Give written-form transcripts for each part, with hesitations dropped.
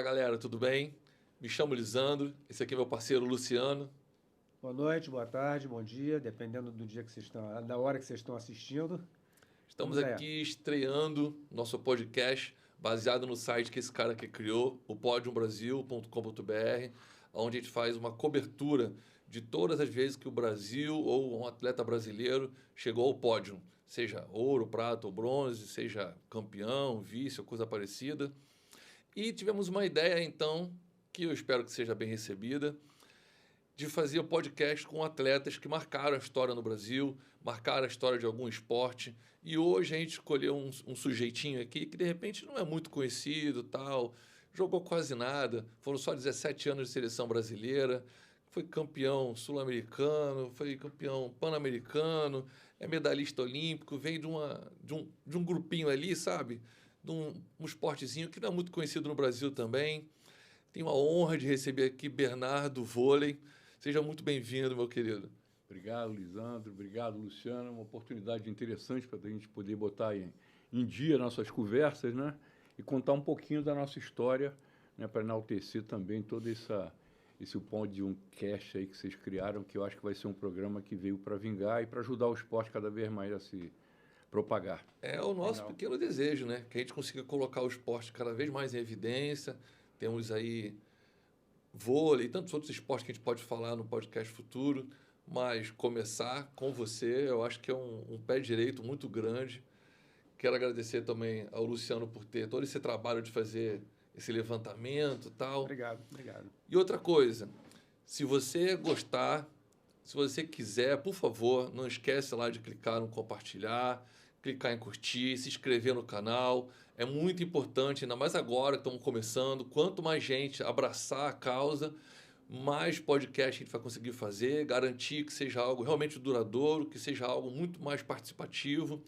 Fala galera, tudo bem? Me chamo Lisandro, esse aqui é meu parceiro Luciano. Boa noite, boa tarde, bom dia, dependendo do dia que vocês estão, da hora que vocês estão assistindo. Estamos Vamos aí. aqui estreando nosso podcast baseado no site que esse cara aqui criou, o podiumbrasil.com.br, onde a gente faz uma cobertura de todas as vezes que o Brasil ou um atleta brasileiro chegou ao pódio, seja ouro, prata ou bronze, seja campeão, vice ou coisa parecida. E tivemos uma ideia, então, que eu espero que seja bem recebida, de fazer o podcast com atletas que marcaram a história no Brasil, marcaram a história de algum esporte. E hoje a gente escolheu um sujeitinho aqui que de repente não é muito conhecido, tal, jogou quase nada, foram só 17 anos de seleção brasileira, foi campeão sul-americano, foi campeão pan-americano, é medalhista olímpico, veio de um grupinho ali, sabe? De um esportezinho que não é muito conhecido no Brasil também. Tenho a honra de receber aqui Bernardo Vôlei. Seja muito bem-vindo, meu querido. Obrigado, Lisandro. Obrigado, Luciano. Uma oportunidade interessante para a gente poder botar em dia nossas conversas, né? E contar um pouquinho da nossa história, né? Para enaltecer também todo esse ponto de um cast aí que vocês criaram, que eu acho que vai ser um programa que veio para vingar e para ajudar o esporte cada vez mais a se propagar. É o nosso pequeno desejo, né? Que a gente consiga colocar o esporte cada vez mais em evidência. Temos aí vôlei e tantos outros esportes que a gente pode falar no podcast futuro, mas começar com você, eu acho que é um pé direito muito grande. Quero agradecer também ao Luciano por ter todo esse trabalho de fazer esse levantamento e tal. Obrigado, obrigado. E outra coisa, se você gostar, se você quiser, por favor, não esquece lá de clicar no compartilhar, clicar em curtir, se inscrever no canal. É muito importante, ainda mais agora que estamos começando. Quanto mais gente abraçar a causa, mais podcast a gente vai conseguir fazer, garantir que seja algo realmente duradouro, que seja algo muito mais participativo.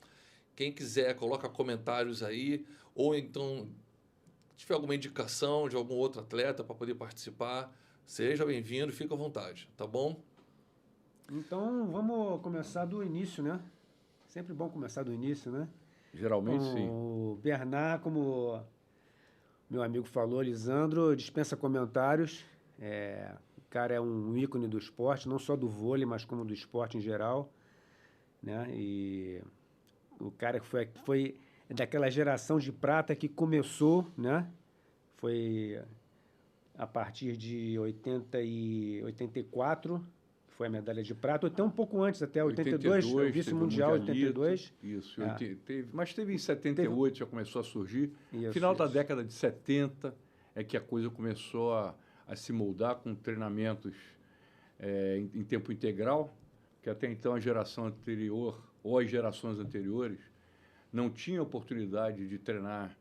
Quem quiser, coloca comentários aí, ou então, se tiver alguma indicação de algum outro atleta para poder participar, seja bem-vindo, fica à vontade, tá bom? Então, vamos começar do início, né? Sempre bom começar do início, né? Geralmente, sim. O Bernard, como meu amigo falou, Lisandro, dispensa comentários. O cara é um ícone do esporte, não só do vôlei, mas como do esporte em geral, né? E o cara que foi daquela geração de prata que começou, né? Foi a partir de 84, que foi a medalha de prata, ou até um pouco antes, até 82, o vice-mundial 82. Isso, mas teve em 78, já começou a surgir. Isso, Final da década de 70 é que a coisa começou a se moldar com treinamentos em tempo integral, que até então a geração anterior, ou as gerações anteriores, não tinha oportunidade de treinar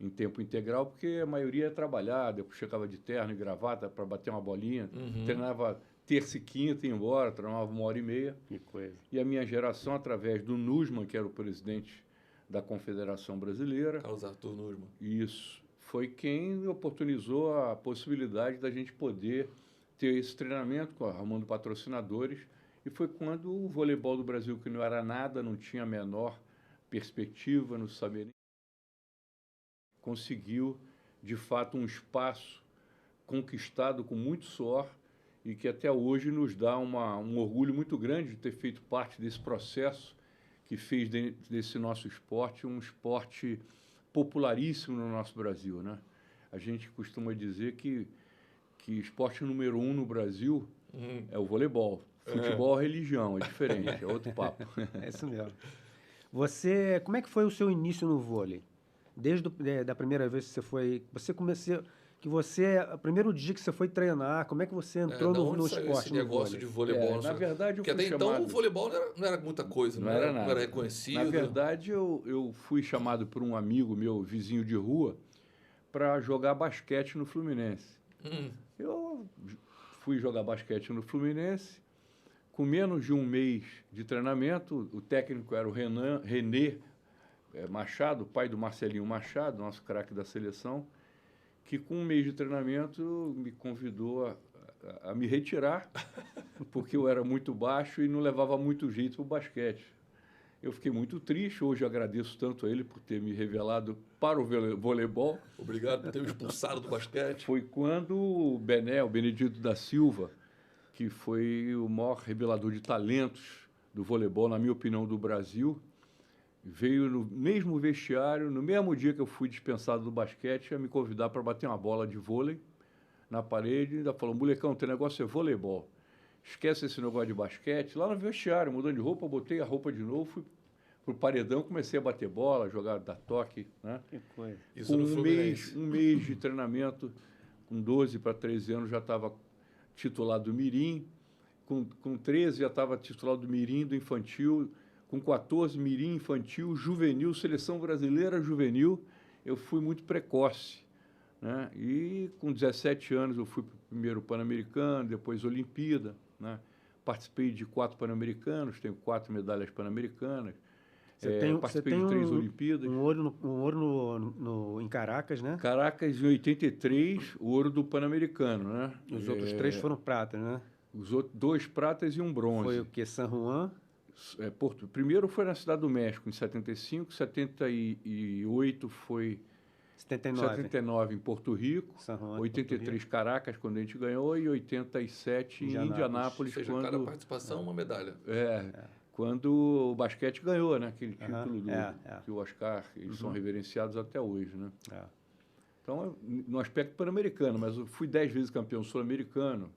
em tempo integral, porque a maioria ia trabalhar, depois chegava de terno e gravata para bater uma bolinha, treinava terça e quinta e ia embora, treinava 1h30. Que coisa. E a minha geração, através do Nussmann, que era o presidente da Confederação Brasileira, Carlos Arthur Nussmann. isso, foi quem oportunizou a possibilidade da gente poder ter esse treinamento, arrumando patrocinadores, e foi quando o voleibol do Brasil, que não era nada, não tinha a menor perspectiva, não sabia nem, conseguiu, de fato, um espaço conquistado com muito suor e que até hoje nos dá um orgulho muito grande de ter feito parte desse processo que fez desse nosso esporte um esporte popularíssimo no nosso Brasil, né? A gente costuma dizer que esporte número 1 no Brasil é o voleibol. Futebol é religião, é diferente, é outro papo. É isso mesmo. Como é que foi o seu início no vôlei? Desde da primeira vez que você foi... o primeiro dia que você foi treinar, como é que você entrou no esporte? Esse negócio de voleibol? Na verdade, porque até então o voleibol não era muita coisa, não era nada. Não era reconhecido. Na verdade, eu fui chamado por um amigo meu, vizinho de rua, para jogar basquete no Fluminense. Eu fui jogar basquete no Fluminense, com menos de um mês de treinamento. O técnico era o René Machado, pai do Marcelinho Machado, nosso craque da seleção, que com um mês de treinamento me convidou a me retirar, porque eu era muito baixo e não levava muito jeito para o basquete. Eu fiquei muito triste. Hoje eu agradeço tanto a ele por ter me revelado para o voleibol. Obrigado por ter me expulsado do basquete. Foi quando o Benedito da Silva, que foi o maior revelador de talentos do voleibol, na minha opinião, do Brasil, veio no mesmo vestiário, no mesmo dia que eu fui dispensado do basquete, a me convidar para bater uma bola de vôlei na parede. Ainda falou: molecão, teu negócio é voleibol. Esquece esse negócio de basquete. Lá no vestiário, mudando de roupa, eu botei a roupa de novo, fui pro paredão, comecei a bater bola, jogar dar toque, né? Que coisa. Isso Com no um Fluminense. mês de treinamento, com 12 para 13 anos já estava titular do Mirim, com 13 já estava titular do Mirim, do infantil, com 14 Mirim, infantil, juvenil, seleção brasileira juvenil. Eu fui muito precoce, né? E com 17 anos eu fui para o primeiro Pan-Americano, depois Olimpíada, né? Participei de 4 Pan-Americanos, tenho 4 medalhas Pan-Americanas. Participei de 3 Olimpíadas. Um ouro em Caracas, né? Caracas, em 83, o ouro do Pan-Americano, né? Os outros 3 foram pratas, né? Os outros 2 pratas e um bronze. Foi o quê? San Juan? Primeiro foi na Cidade do México, em 75, 78 foi... 79 em Porto Rico, San Juan, 83 Caracas, quando a gente ganhou, e 87 em Indianápolis. Ou seja, quando, cada participação, uma medalha. Quando o basquete ganhou, né? Aquele título que o Oscar, eles são reverenciados até hoje, né? Então, no aspecto pan-americano, mas eu fui 10 vezes campeão sul-americano,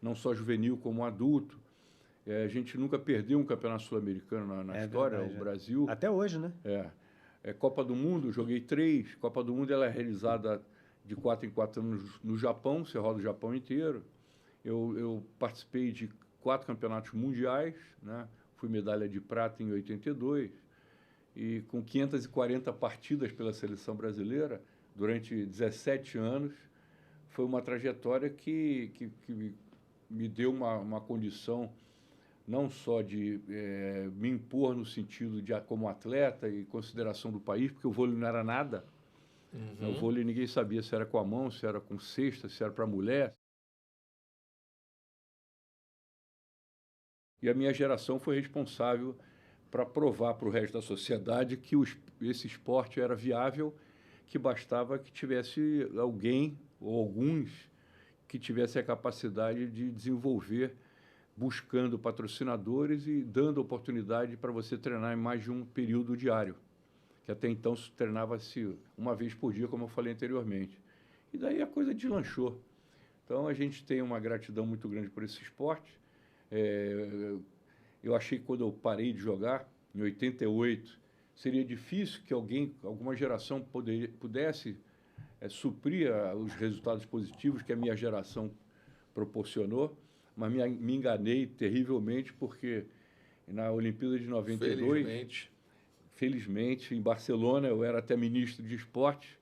não só juvenil como adulto. A gente nunca perdeu um campeonato sul-americano na história, verdade, o Brasil. Até hoje, né? Copa do Mundo, joguei 3. Copa do Mundo ela é realizada de 4 em 4 anos no Japão, você roda o Japão inteiro. Eu participei de 4 campeonatos mundiais, né? Fui medalha de prata em 82. E com 540 partidas pela seleção brasileira, durante 17 anos, foi uma trajetória que me deu uma condição não só de me impor no sentido de como atleta e consideração do país, porque o vôlei não era nada. O vôlei ninguém sabia se era com a mão, se era com cesta, se era para mulher. E a minha geração foi responsável para provar para o resto da sociedade que esse esporte era viável, que bastava que tivesse alguém ou alguns que tivesse a capacidade de desenvolver, buscando patrocinadores e dando oportunidade para você treinar em mais de um período diário, que até então treinava-se uma vez por dia, como eu falei anteriormente. E daí a coisa deslanchou. Então, a gente tem uma gratidão muito grande por esse esporte. Eu achei que quando eu parei de jogar, em 88, seria difícil que alguma geração pudesse suprir os resultados positivos que a minha geração proporcionou, mas me enganei terrivelmente, porque na Olimpíada de 92, felizmente, em Barcelona, eu era até ministro de esportes,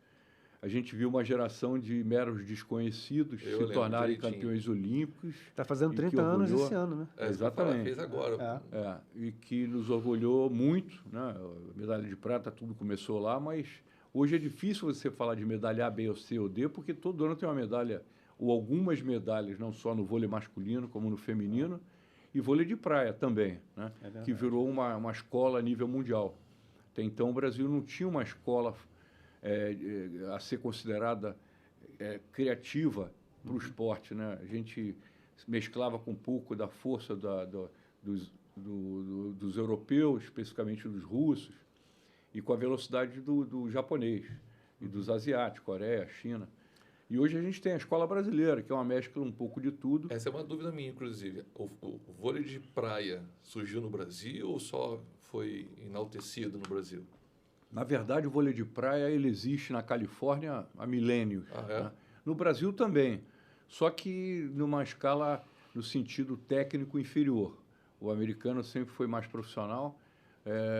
a gente viu uma geração de meros desconhecidos se tornarem campeões olímpicos. Está fazendo 30 anos esse ano, né? Exatamente. Fez agora. E que nos orgulhou muito, né? A medalha de prata, tudo começou lá, mas hoje é difícil você falar de medalha A, B, ou C ou D, porque todo ano tem uma medalha, ou algumas medalhas, não só no vôlei masculino, como no feminino, e vôlei de praia também, né? Que virou uma escola a nível mundial. Até então, o Brasil não tinha uma escola a ser considerada criativa para o esporte, né? A gente mesclava com um pouco da força dos europeus, especificamente dos russos, e com a velocidade do japonês e dos asiáticos, Coreia, China. E hoje a gente tem a escola brasileira, que é uma mescla um pouco de tudo. Essa é uma dúvida minha, inclusive. O vôlei de praia surgiu no Brasil ou só foi enaltecido no Brasil? Na verdade, o vôlei de praia ele existe na Califórnia há milênios. Né? No Brasil também, só que numa escala no sentido técnico inferior. O americano sempre foi mais profissional.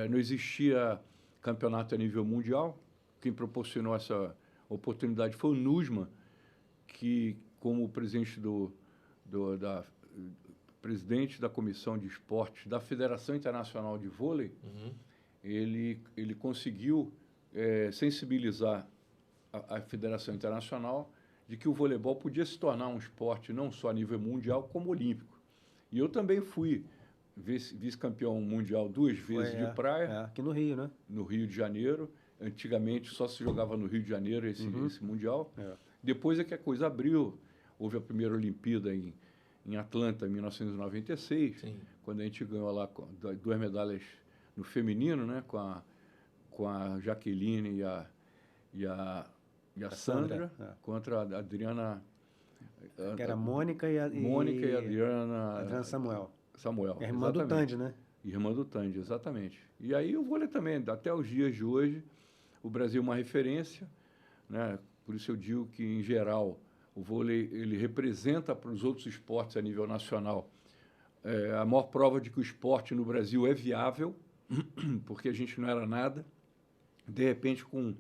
Não existia campeonato a nível mundial. Quem proporcionou essa oportunidade foi o NUSMA, que, como presidente presidente da Comissão de Esportes da Federação Internacional de Vôlei, ele conseguiu sensibilizar a Federação Internacional de que o voleibol podia se tornar um esporte não só a nível mundial, como olímpico. E eu também fui vice-campeão mundial 2 vezes de praia. Aqui no Rio, né? No Rio de Janeiro. Antigamente só se jogava no Rio de Janeiro esse Mundial. Depois é que a coisa abriu. Houve a primeira Olimpíada em Atlanta, em 1996, quando a gente ganhou lá 2 medalhas no feminino, né? Com a Jaqueline e a Sandra, contra a Adriana... Que era a Mônica e a Adriana Samuel. É a irmã do Tandy, né? Irmã do Tandy, exatamente. E aí o vôlei também, até os dias de hoje, o Brasil é uma referência, né? Por isso eu digo que, em geral, o vôlei ele representa para os outros esportes a nível nacional a maior prova de que o esporte no Brasil é viável, porque a gente não era nada. De repente, com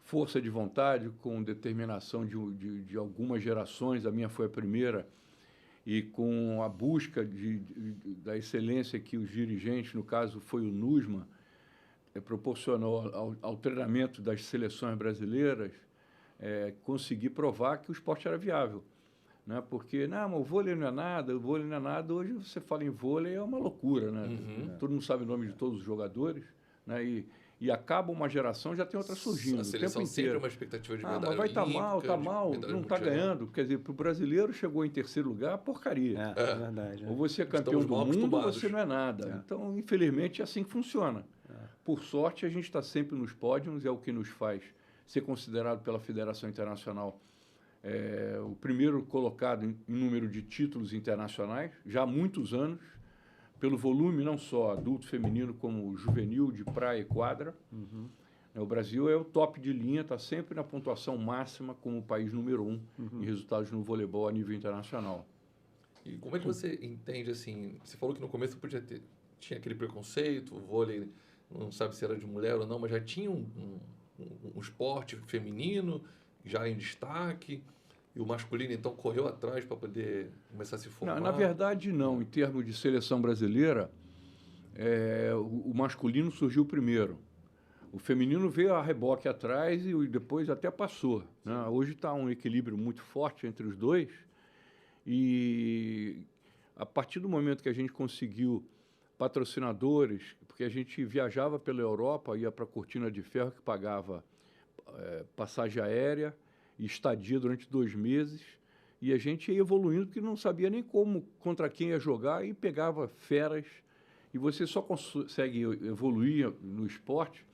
força de vontade, com determinação de algumas gerações, a minha foi a primeira, e com a busca da excelência que os dirigentes, no caso foi o NUSMA, proporcionou ao treinamento das seleções brasileiras, conseguir provar que o esporte era viável. Né? Porque, mas o vôlei não é nada, hoje você fala em vôlei, é uma loucura, né? Todo mundo sabe o nome de todos os jogadores, né? E acaba uma geração, já tem outra surgindo. A seleção o tempo sempre inteiro. é uma expectativa de medalha Mas vai estar mal, não está ganhando. Quer dizer, para o brasileiro chegou em terceiro lugar, porcaria. É verdade. Ou você é campeão do mundo, ou você não é nada. Então, infelizmente, é assim que funciona. Por sorte, a gente está sempre nos pódios, é o que nos faz ser considerado pela Federação Internacional o primeiro colocado em número de títulos internacionais, já há muitos anos, pelo volume não só adulto feminino, como juvenil, de praia e quadra. O Brasil é o top de linha, está sempre na pontuação máxima como o país número 1 em resultados no voleibol a nível internacional. E como é que você entende, assim, você falou que no começo tinha aquele preconceito, o vôlei, não sabe se era de mulher ou não, mas já tinha um esporte feminino já em destaque, e o masculino, então, correu atrás para poder começar a se formar? Na verdade, não. Em termos de seleção brasileira, o masculino surgiu primeiro. O feminino veio a reboque atrás e depois até passou. Né? Hoje está um equilíbrio muito forte entre os dois. E a partir do momento que a gente conseguiu patrocinadores, porque a gente viajava pela Europa, ia para a Cortina de Ferro, que pagava passagem aérea e estadia durante 2 meses, e a gente ia evoluindo porque não sabia nem contra quem ia jogar, e pegava feras, e você só consegue evoluir no esporte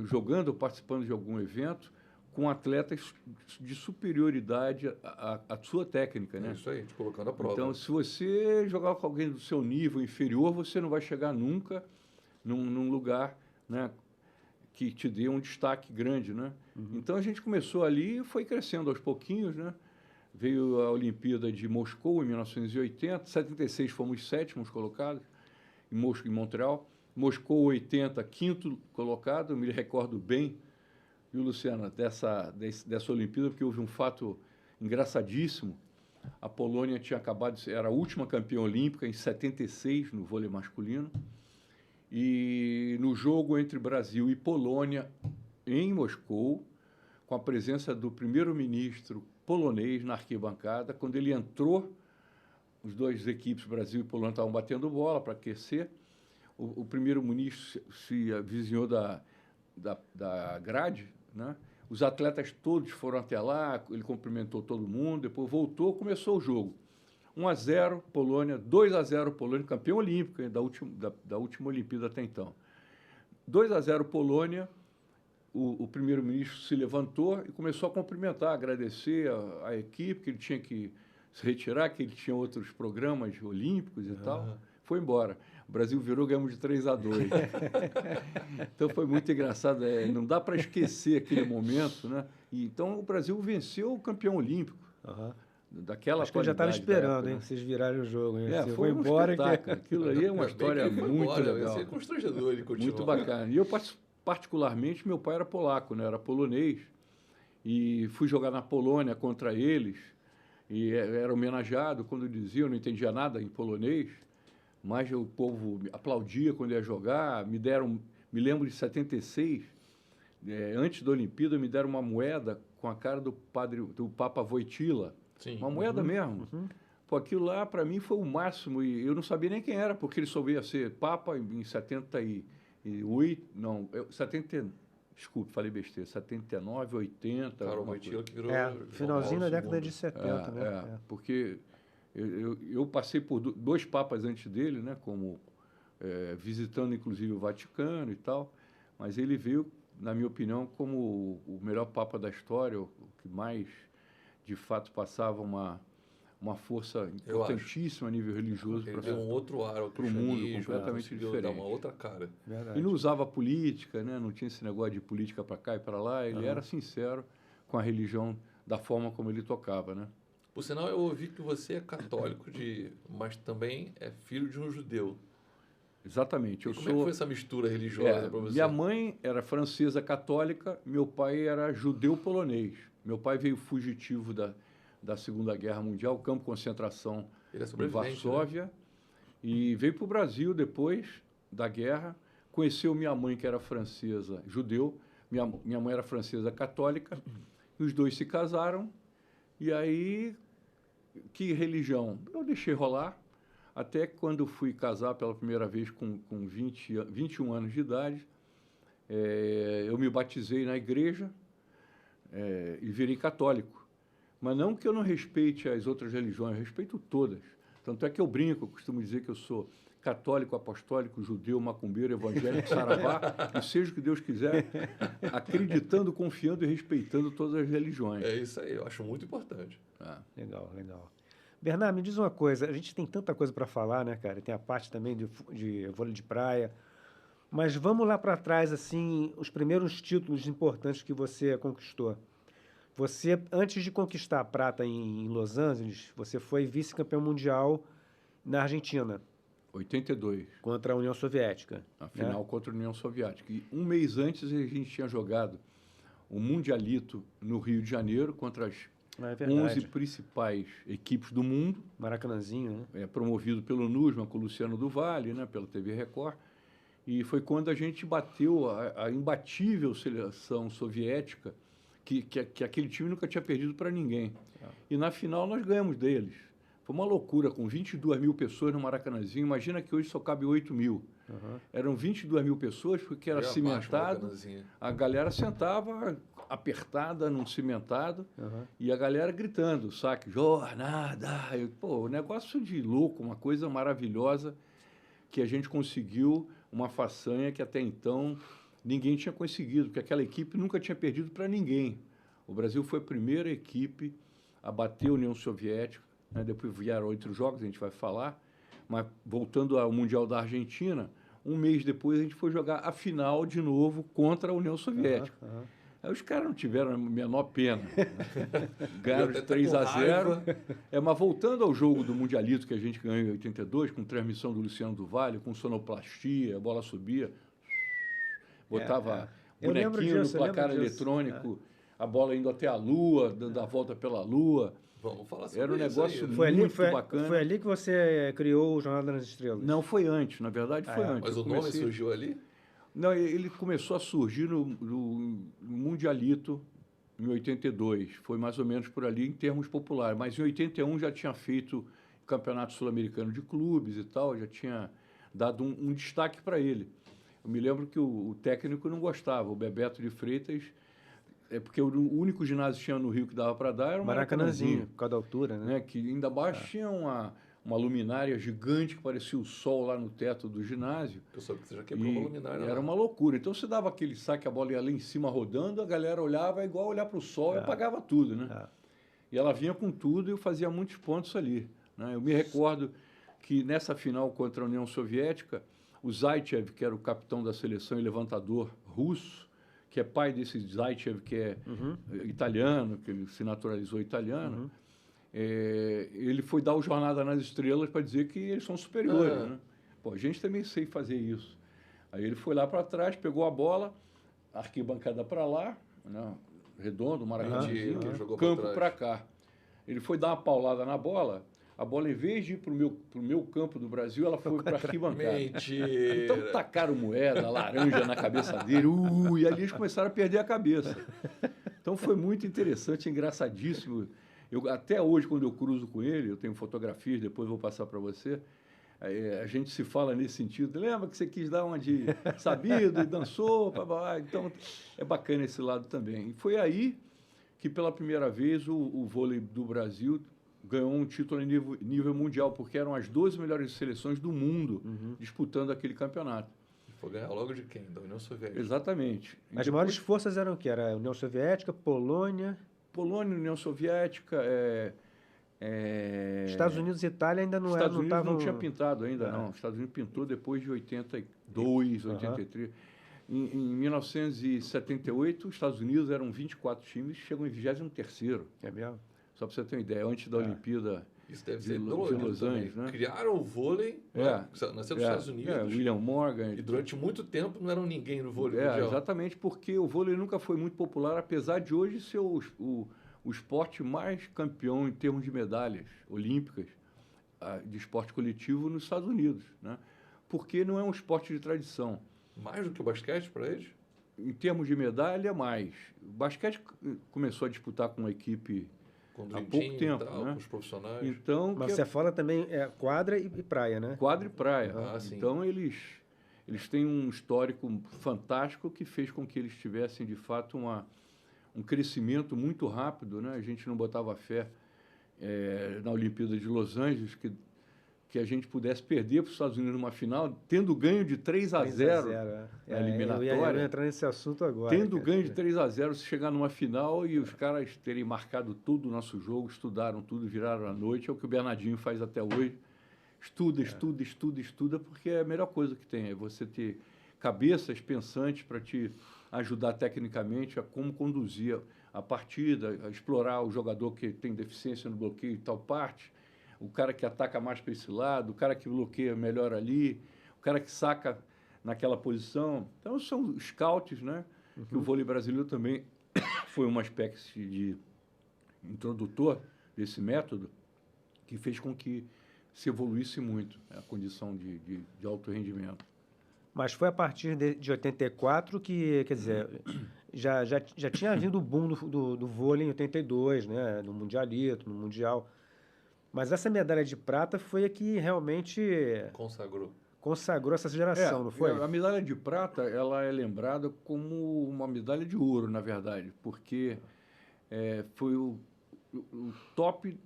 jogando, participando de algum evento, com atletas de superioridade à sua técnica, né? Isso aí, te colocando à prova. Então, se você jogar com alguém do seu nível inferior, você não vai chegar nunca num lugar, né, que te dê um destaque grande, né? Então, a gente começou ali e foi crescendo aos pouquinhos, né? Veio a Olimpíada de Moscou, em 1980, 76 fomos 7º colocados, em Montreal. Moscou, 80, 5º colocado, eu me recordo bem, viu, Luciana, dessa Olimpíada, porque houve um fato engraçadíssimo. A Polônia tinha acabado era a última campeã olímpica, em 76, no vôlei masculino. E no jogo entre Brasil e Polônia, em Moscou, com a presença do primeiro-ministro polonês na arquibancada, quando ele entrou, os dois equipes, Brasil e Polônia, estavam batendo bola para aquecer. O primeiro-ministro se avizinhou da grade, né? Os atletas todos foram até lá, ele cumprimentou todo mundo, depois voltou, começou o jogo. 1-0 Polônia, 2-0 Polônia, campeão olímpico da última Olimpíada até então. 2-0 Polônia, o primeiro-ministro se levantou e começou a cumprimentar, agradecer a equipe, que ele tinha que se retirar, que ele tinha outros programas olímpicos e tal. Foi embora. O Brasil virou, ganhamos de 3-2. Então, foi muito engraçado. Não dá para esquecer aquele momento, né? Então, o Brasil venceu o campeão olímpico. Daquela Acho que ele já estava esperando, hein? Vocês virarem o jogo. Hein? Você foi embora. Aquilo aí é uma história muito legal. Vai ser constrangedor ele continuar. Muito bacana. E eu, particularmente, meu pai era polaco, né? Era polonês. E fui jogar na Polônia contra eles. E era homenageado quando diziam, eu não entendia nada em polonês. Mas o povo aplaudia quando ia jogar. Me lembro de 76, antes da Olimpíada, me deram uma moeda com a cara do Papa Wojtyła. Sim. Uma moeda mesmo. Pô, aquilo lá, para mim, foi o máximo. E eu não sabia nem quem era, porque ele só veio a ser Papa em 78... Não, 70... Desculpe, falei besteira. 79, 80... Cara, o alguma Wojtyła que virou... finalzinho da João década Paulo de II. 70, né? Porque eu passei por dois papas antes dele, né, como visitando inclusive o Vaticano e tal, mas ele veio, na minha opinião, como o melhor papa da história, o que mais, de fato, passava uma força importantíssima a nível religioso Ele deu um outro ar ao para o mundo, cristianismo, completamente conseguiu diferente. dar uma outra cara. Verdade. E não usava política, né, não tinha esse negócio de política para cá e para lá, ele era sincero com a religião da forma como ele tocava, né? Por sinal, eu ouvi que você é católico, mas também é filho de um judeu. Exatamente. E como é que foi essa mistura religiosa para você? Minha mãe era francesa católica, meu pai era judeu polonês. Meu pai veio fugitivo da Segunda Guerra Mundial, campo de concentração Ele é em sobrevivente, Varsóvia, né? e veio para o Brasil depois da guerra, conheceu minha mãe, que era francesa, judeu, minha mãe era francesa católica, e os dois se casaram, e aí, que religião? Eu deixei rolar, até quando fui casar pela primeira vez com 21 anos de idade, eu me batizei na igreja e virei católico. Mas não que eu não respeite as outras religiões, eu respeito todas. Tanto é que eu brinco, eu costumo dizer que eu sou católico, apostólico, judeu, macumbeiro, evangélico, saravá, e seja o que Deus quiser, acreditando, confiando e respeitando todas as religiões. É isso aí, eu acho muito importante. Legal, legal. Bernardo, me diz uma coisa, a gente tem tanta coisa para falar, né, cara? Tem a parte também de vôlei de praia, mas vamos lá para trás, assim, os primeiros títulos importantes que você conquistou. Você, antes de conquistar a prata em Los Angeles, você foi vice-campeão mundial na Argentina. 82. Contra a União Soviética. A final contra a União Soviética. E um mês antes a gente tinha jogado o Mundialito no Rio de Janeiro contra as 11 principais equipes do mundo. Maracanãzinho, né? Promovido pelo NUSMA, com o Luciano do Vale, né, pela TV Record. E foi quando a gente bateu a imbatível seleção soviética, que aquele time nunca tinha perdido para ninguém. E na final nós ganhamos deles. Foi uma loucura, com 22 mil pessoas no Maracanãzinho. Imagina que hoje só cabe 8 mil. Eram 22 mil pessoas, porque era cimentado. A galera sentava apertada num cimentado e a galera gritando, saque, jornada. Pô, um negócio de louco, uma coisa maravilhosa que a gente conseguiu, uma façanha que até então ninguém tinha conseguido, porque aquela equipe nunca tinha perdido para ninguém. O Brasil foi a primeira equipe a bater a União Soviética, né? Depois vieram outros jogos, a gente vai falar, mas voltando ao Mundial da Argentina, um mês depois a gente foi jogar a final de novo contra a União Soviética. Aí os caras não tiveram a menor pena. Ganharam de 3-0. Mas voltando ao jogo do Mundialito que a gente ganhou em 82, com transmissão do Luciano do Vale, com sonoplastia, a bola subia, botava bonequinho no placar eletrônico, a bola indo até a Lua, dando a volta pela Lua. Vamos falar sobre Era um negócio isso muito bacana. Foi ali que você criou o Jornada nas Estrelas? Não, foi antes. Na verdade, foi antes. Mas o nome surgiu ali? Não, ele começou a surgir no Mundialito em 82. Foi mais ou menos por ali em termos populares. Mas em 81 já tinha feito o Campeonato Sul-Americano de Clubes e tal, já tinha dado um destaque para ele. Eu me lembro que o técnico não gostava, o Bebeto de Freitas, porque o único ginásio que tinha no Rio que dava para dar era o Maracanãzinho. Por causa da altura, né? Que ainda abaixo tinha uma luminária gigante que parecia o sol lá no teto do ginásio. Eu soube que você já quebrou uma luminária. Era uma loucura. Então você dava aquele saque, a bola ia lá em cima rodando, a galera olhava igual olhar para o sol e apagava tudo, né? E ela vinha com tudo e eu fazia muitos pontos ali, né? Eu me recordo que nessa final contra a União Soviética, o Zaitsev, que era o capitão da seleção e levantador russo, que é pai desse Zaitsev, que é italiano, que ele se naturalizou italiano, ele foi dar o Jornada nas Estrelas para dizer que eles são superiores, né? Pô, a gente também sei fazer isso. Aí ele foi lá para trás, pegou a bola, arquibancada para lá, né? Redondo, Maracanãzinho, campo para cá. Ele foi dar uma paulada na bola, a bola, em vez de ir para o meu campo do Brasil, ela foi para a arquibancada. Mentira! Então tacaram moeda, laranja na cabeça dele, e ali eles começaram a perder a cabeça. Então foi muito interessante, engraçadíssimo. Até hoje, quando eu cruzo com ele, eu tenho fotografias, depois vou passar para você, a gente se fala nesse sentido. Lembra que você quis dar uma de sabido e dançou? Então, é bacana esse lado também. E foi aí que, pela primeira vez, o vôlei do Brasil ganhou um título em nível mundial, porque eram as 12 melhores seleções do mundo disputando aquele campeonato. Foi ganhar logo de quem? Da União Soviética. Exatamente. As maiores forças eram o quê? Era a União Soviética, Polônia... Polônia, União Soviética... Estados Unidos e Itália ainda não eram... Estados Unidos não tinha pintado ainda, não. Estados Unidos pintou depois de 82, 83. Em 1978, os Estados Unidos eram 24 times, chegam em 23º. É mesmo? Só para você ter uma ideia, antes da Olimpíada Isso deve de ser Los Angeles, né? Criaram o vôlei, nasceu nos Estados Unidos. William Morgan. E durante muito tempo não eram ninguém no vôlei mundial. Exatamente, porque o vôlei nunca foi muito popular, apesar de hoje ser o esporte mais campeão em termos de medalhas olímpicas de esporte coletivo nos Estados Unidos, né? Porque não é um esporte de tradição. Mais do que o basquete para eles? Em termos de medalha, mais. O basquete começou a disputar com uma equipe há pouco tempo, né? Com os profissionais. Então, mas você fala também quadra e praia, né? Quadra e praia. Sim. Então, eles têm um histórico fantástico que fez com que eles tivessem, de fato, um crescimento muito rápido, né? A gente não botava fé na Olimpíada de Los Angeles que a gente pudesse perder para os Estados Unidos numa final, tendo ganho de 3-0 na eliminatória. Eu ia entrar nesse assunto agora. Tendo ganho de 3-0, se chegar numa final e os caras terem marcado todo o nosso jogo, estudaram tudo, viraram à noite, é o que o Bernardinho faz até hoje. Estuda, porque é a melhor coisa que tem, é você ter cabeças pensantes para te ajudar tecnicamente a como conduzir a partida, a explorar o jogador que tem deficiência no bloqueio de tal parte, o cara que ataca mais para esse lado, o cara que bloqueia melhor ali, o cara que saca naquela posição. Então, são scouts, né? Que o vôlei brasileiro também foi uma espécie de introdutor desse método que fez com que se evoluísse muito a condição de alto rendimento. Mas foi a partir de 84 que, quer dizer, já tinha vindo o boom do vôlei em 82, né? No Mundialito, no Mundial. Mas essa medalha de prata foi a que realmente consagrou essa geração, não foi? A medalha de prata ela é lembrada como uma medalha de ouro, na verdade, porque foi o top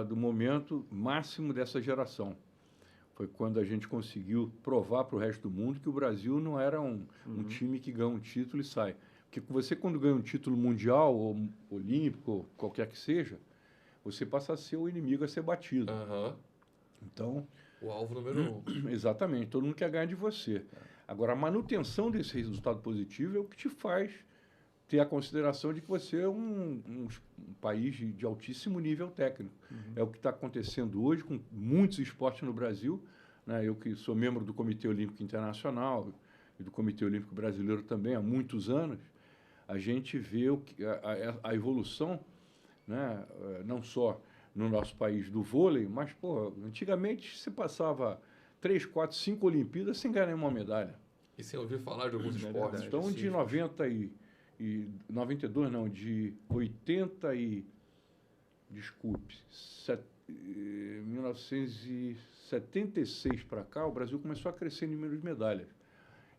do momento máximo dessa geração. Foi quando a gente conseguiu provar para o resto do mundo que o Brasil não era um time que ganha um título e sai. Porque você, quando ganha um título mundial ou olímpico, ou qualquer que seja, você passa a ser o inimigo a ser batido. Então, o alvo número 1. Exatamente. Todo mundo quer ganhar de você. Agora, a manutenção desse resultado positivo é o que te faz ter a consideração de que você é um país de altíssimo nível técnico. É o que está acontecendo hoje com muitos esportes no Brasil, né? Eu que sou membro do Comitê Olímpico Internacional e do Comitê Olímpico Brasileiro também há muitos anos, a gente vê a evolução, né? Não só no nosso país do vôlei, mas, antigamente você passava 3, 4, 5 Olimpíadas sem ganhar nenhuma medalha. E sem ouvir falar de alguns esportes. Então, de 92, não, de 1976 para cá, o Brasil começou a crescer em número de medalhas.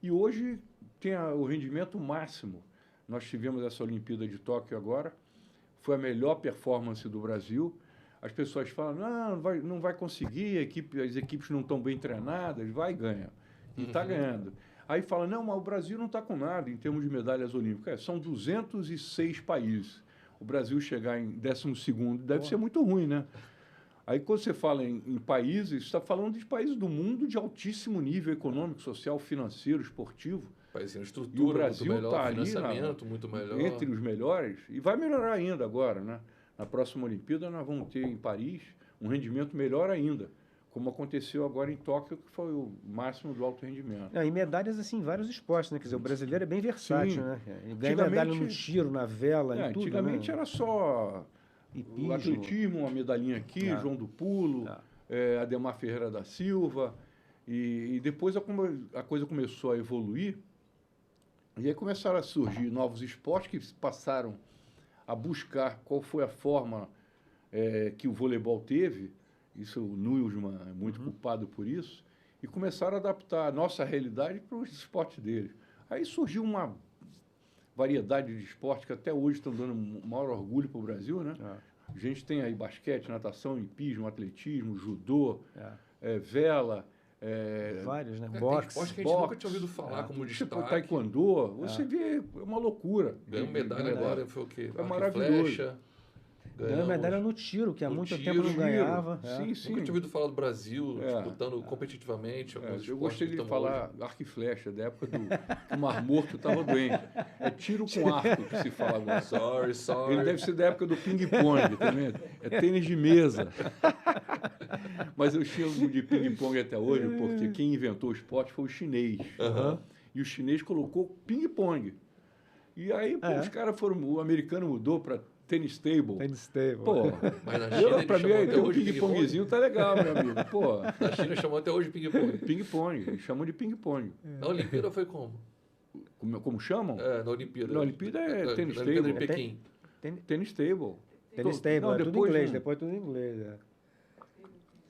E hoje tem o rendimento máximo. Nós tivemos essa Olimpíada de Tóquio agora, foi a melhor performance do Brasil. As pessoas falam, não vai conseguir, as equipes não estão bem treinadas, vai e ganha. E está ganhando. Aí fala, não, mas o Brasil não está com nada em termos de medalhas olímpicas. São 206 países. O Brasil chegar em 12º deve ser muito ruim, né? Aí quando você fala em países, você está falando de países do mundo de altíssimo nível econômico, social, financeiro, esportivo. País em estrutura, e o Brasil muito melhor, tá financiamento muito melhor. Entre os melhores, e vai melhorar ainda agora, né? Na próxima Olimpíada nós vamos ter em Paris um rendimento melhor ainda, como aconteceu agora em Tóquio, que foi o máximo do alto rendimento. E medalhas assim em vários esportes, né? Quer dizer, o brasileiro é bem versátil, né? Ele ganha medalha no tiro, na vela, em tudo, antigamente era só o atletismo, uma medalhinha aqui, João do Pulo, Ademar Ferreira da Silva, e depois a coisa começou a evoluir, e aí começaram a surgir novos esportes que passaram a buscar qual foi a forma que o voleibol teve, isso o Nusman é muito culpado por isso, e começaram a adaptar a nossa realidade para os esportes deles. Aí surgiu uma variedade de esportes que até hoje estão dando maior orgulho para o Brasil, né? A gente tem aí basquete, natação, hipismo, atletismo, judô, vela... vários, né? Tem Boxe. esporte que a gente nunca tinha ouvido falar como destaque. Taekwondo, você vê, é uma loucura. Ganhou medalha agora, foi o quê? É Arco e maravilhoso. flecha. Ganhou medalha no tiro, que há No muito tiro, tempo não ganhava. Sim, sim. Nunca tinha ouvido falar do Brasil É. disputando competitivamente. alguns Eu esportes gostei que de estão falar arco e flecha, da época que o Mar Morto estava doente. É tiro com arco que se fala agora. Sorry. Ele deve ser da época do ping-pong, tá vendo? É tênis de mesa. Mas eu chamo de ping-pong até hoje, porque quem inventou o esporte foi o chinês. E o chinês colocou ping-pong. E aí, pô, os caras foram... O americano mudou para tênis table. Tênis table. Pô, Mas na China pra eles mim, chamam aí, até ter um hoje ping-pongzinho tá legal, meu amigo. Pô, Na China chamam até hoje ping-pong. ping-pong. Eles chamam de ping-pong. Na Olimpíada foi como? Como chamam? Na Olimpíada. Na Olimpíada é tênis Na Olimpíada table. em Pequim. Tênis table. Tênis table, Não, é tudo depois inglês, não. depois tudo inglês. É.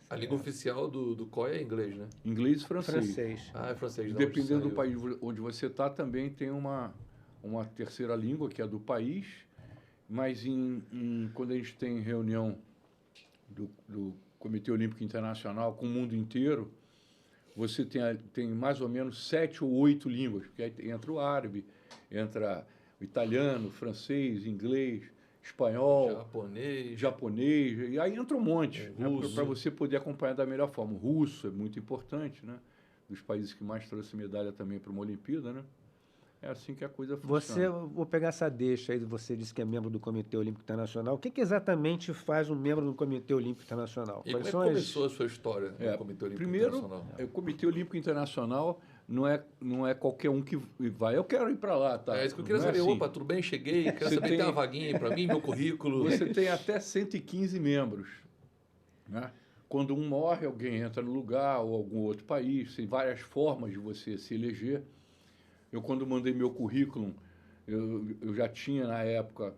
A língua oficial do COI é inglês, né? Inglês e francês. Francês. Ah, é francês. não, Dependendo do saiu. país onde você está, também tem uma terceira língua, que é a do país, mas quando a gente tem reunião do Comitê Olímpico Internacional com o mundo inteiro, você tem mais ou menos 7 ou 8 línguas, porque aí entra o árabe, entra o italiano, francês, inglês, espanhol, japonês, e aí entra um monte, né, para você poder acompanhar da melhor forma. O russo é muito importante, né? Dos países que mais trouxe medalha também para uma Olimpíada, né? É assim que a coisa funciona. Vou pegar essa deixa aí, você disse que é membro do Comitê Olímpico Internacional. O que exatamente faz um membro do Comitê Olímpico Internacional? E como é que começou a sua história no Comitê Olímpico Internacional? Primeiro, o Comitê Olímpico Internacional não é qualquer um que vai. Eu quero ir para lá, tá? É isso que eu queria saber. Assim. Opa, tudo bem? Cheguei. Quero saber se tem uma vaguinha aí para mim, meu currículo. Você tem até 115 membros, né? Quando um morre, alguém entra no lugar, ou algum outro país. Tem várias formas de você se eleger. Eu, quando mandei meu currículo, eu já tinha, na época,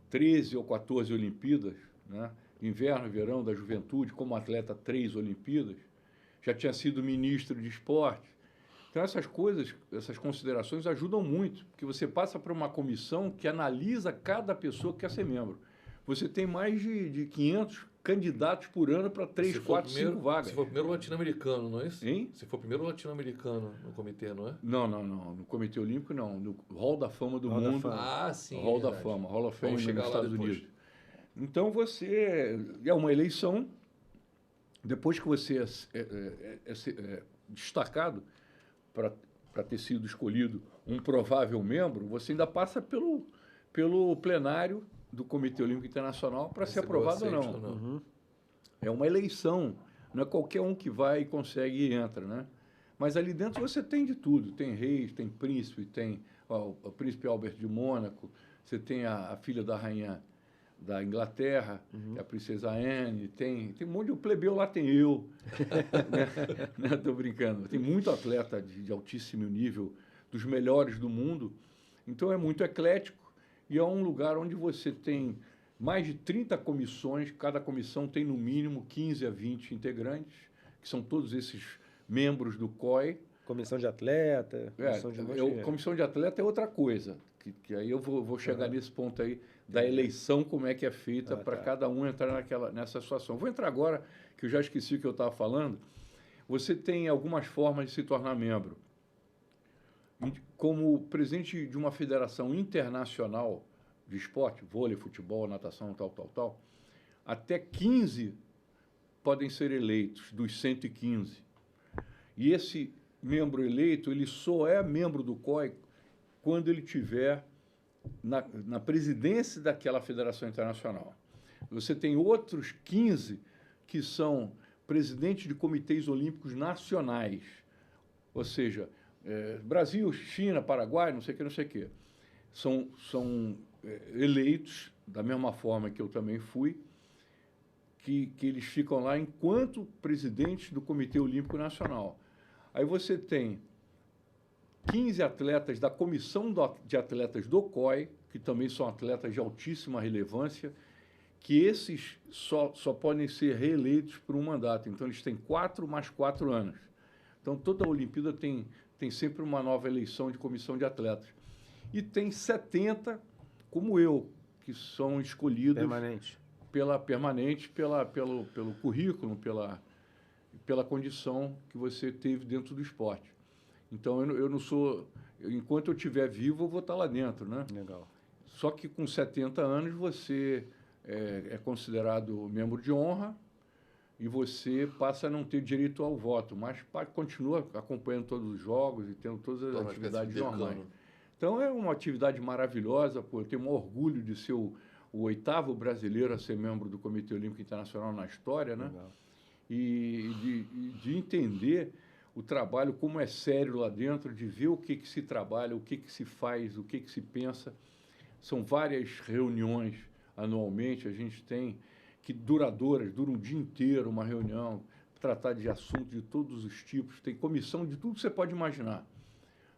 13 ou 14 Olimpíadas, né? Inverno e verão da juventude, como atleta, 3 Olimpíadas. Já tinha sido ministro de esporte. Então, essas coisas, essas considerações ajudam muito, porque você passa para uma comissão que analisa cada pessoa que quer ser membro. Você tem mais de 500 candidatos por ano para 3, 4, 5 vagas. Se for o primeiro latino-americano, não é isso? Hein? Se for o primeiro latino-americano no comitê, não é? Não. No Comitê Olímpico, não. No Hall da Fama do mundo. Ah, sim. Hall da Fama, Hall of Fame nos chegar lá Estados depois. Unidos. Então, você... É uma eleição. Depois que você é destacado para ter sido escolhido um provável membro, você ainda passa pelo plenário do Comitê Olímpico Internacional para ser aprovado ou não. É uma eleição, não é qualquer um que vai e consegue e entra, né? Mas ali dentro você tem de tudo, tem reis, tem príncipe, tem o príncipe Albert de Mônaco, você tem a filha da rainha da Inglaterra, a princesa Anne, tem um monte de plebeu lá, tem eu, né? Tô brincando, tem muito atleta de altíssimo nível, dos melhores do mundo, então é muito eclético. E é um lugar onde você tem mais de 30 comissões, cada comissão tem no mínimo 15 a 20 integrantes, que são todos esses membros do COI. Comissão de atleta, comissão de atleta é outra coisa, que aí eu vou chegar nesse ponto aí da eleição, como é que é feita para cada um entrar nessa situação. Vou entrar agora, que eu já esqueci o que eu estava falando. Você tem algumas formas de se tornar membro. Como presidente de uma federação internacional de esporte, vôlei, futebol, natação, tal, até 15 podem ser eleitos dos 115. E esse membro eleito, ele só é membro do COI quando ele tiver na presidência daquela federação internacional. Você tem outros 15 que são presidentes de comitês olímpicos nacionais, ou seja, Brasil, China, Paraguai, não sei o que. São eleitos, da mesma forma que eu também fui, que eles ficam lá enquanto presidentes do Comitê Olímpico Nacional. Aí você tem 15 atletas da comissão de atletas do COI, que também são atletas de altíssima relevância, que esses só podem ser reeleitos por um mandato. Então, eles têm 4 mais 4 anos. Então, toda a Olimpíada tem sempre uma nova eleição de comissão de atletas. E tem 70, como eu, que são escolhidos pelo currículo, pela condição que você teve dentro do esporte. Então, eu não sou... Enquanto eu estiver vivo, eu vou estar lá dentro, né? Legal. Só que com 70 anos, você é considerado membro de honra e você passa a não ter direito ao voto, mas continua acompanhando todos os jogos e tendo todas as atividades normais. Então, é uma atividade maravilhosa, pô, eu tenho um orgulho de ser o 8º brasileiro a ser membro do Comitê Olímpico Internacional na história, né? Legal. E de entender o trabalho, como é sério lá dentro, de ver o que se trabalha, o que se faz, o que se pensa. São várias reuniões anualmente, a gente tem que duradouras, dura um dia inteiro uma reunião, tratar de assuntos de todos os tipos, tem comissão de tudo que você pode imaginar.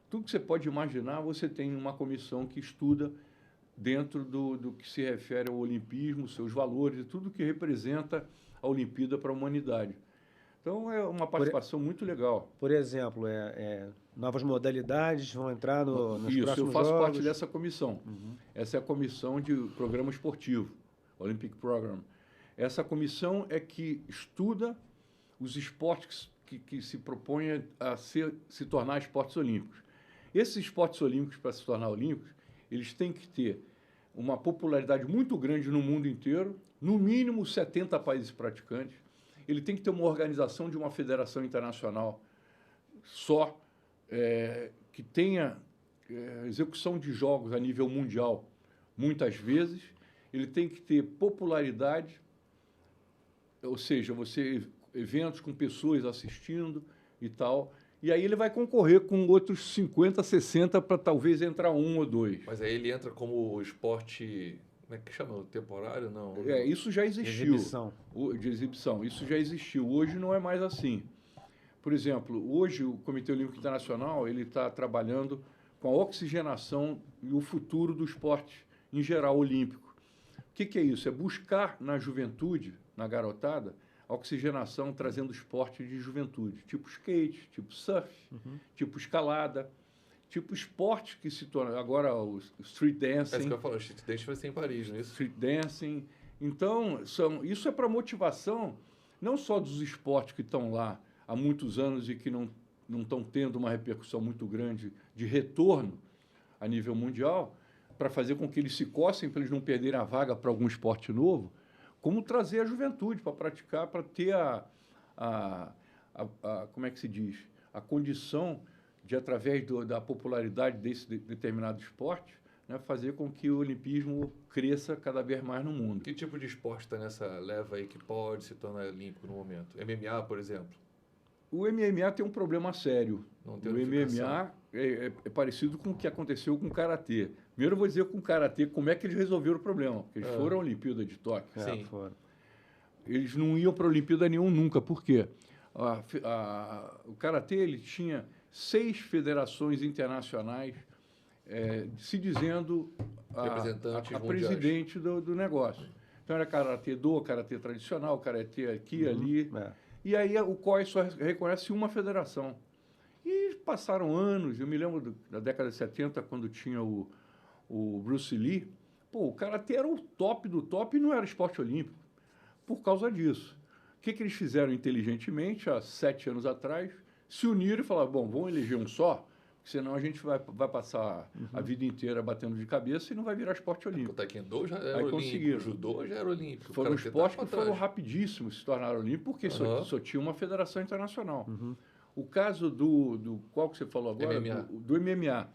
Tudo que você pode imaginar, você tem uma comissão que estuda dentro do que se refere ao olimpismo, seus valores e tudo que representa a Olimpíada para a humanidade. Então, é uma participação muito legal. Por exemplo, novas modalidades vão entrar nos próximos jogos? Isso, eu faço parte dessa comissão. Essa é a comissão de programa esportivo, Olympic Program. Essa comissão é que estuda os esportes que se propõem a se tornar esportes olímpicos. Esses esportes olímpicos, para se tornar olímpicos, eles têm que ter uma popularidade muito grande no mundo inteiro, no mínimo 70 países praticantes. Ele tem que ter uma organização de uma federação internacional só, que tenha execução de jogos a nível mundial, muitas vezes. Ele tem que ter popularidade, ou seja, eventos com pessoas assistindo e tal. E aí ele vai concorrer com outros 50, 60 para talvez entrar 1 ou 2. Mas aí ele entra como esporte... Como é que chama? Temporário? Não. Isso já existiu. De exibição. Isso já existiu. Hoje não é mais assim. Por exemplo, hoje o Comitê Olímpico Internacional ele está trabalhando com a oxigenação e o futuro do esporte em geral olímpico. O que é isso? É buscar na juventude, na garotada, a oxigenação trazendo esporte de juventude, tipo skate, tipo surf, tipo escalada, tipo esporte que se torna... Agora, o street dancing... É isso que eu falo, o street dancing vai ser em Paris, não é isso? Street dancing. Então, isso é para motivação não só dos esportes que estão lá há muitos anos e que não estão tendo uma repercussão muito grande de retorno a nível mundial, para fazer com que eles se cossem para eles não perderem a vaga para algum esporte novo, como trazer a juventude para praticar, para ter como é que se diz? A condição de, através da popularidade desse determinado esporte, né, fazer com que o olimpismo cresça cada vez mais no mundo. Que tipo de esporte está nessa leva aí que pode se tornar olímpico no momento? MMA, por exemplo? O MMA tem um problema sério. Não tem o MMA é parecido com o que aconteceu com o Karatê. Primeiro eu vou dizer com o Karatê como é que eles resolveram o problema. Porque eles foram à Olimpíada de Tóquio. Sim. Foram. Eles não iam para a Olimpíada nenhum nunca. Por quê? O Karatê ele tinha 6 federações internacionais se dizendo a presidente do negócio. Então, era karatê-do, karatê tradicional, karatê aqui, ali. E aí o COI só reconhece uma federação. E passaram anos, eu me lembro da década de 70, quando tinha o Bruce Lee. Pô, o karatê era o top do top e não era esporte olímpico. Por causa disso. O que eles fizeram inteligentemente, há 7 anos atrás? Se uniram e falaram, bom, vamos eleger um só, senão a gente vai passar a vida inteira batendo de cabeça e não vai virar esporte olímpico. O taekwondo já era olímpico, o judô já era olímpico. Foram esportes que foram rapidíssimos se tornaram olímpicos, porque só tinha uma federação internacional. O caso qual que você falou agora? Do MMA.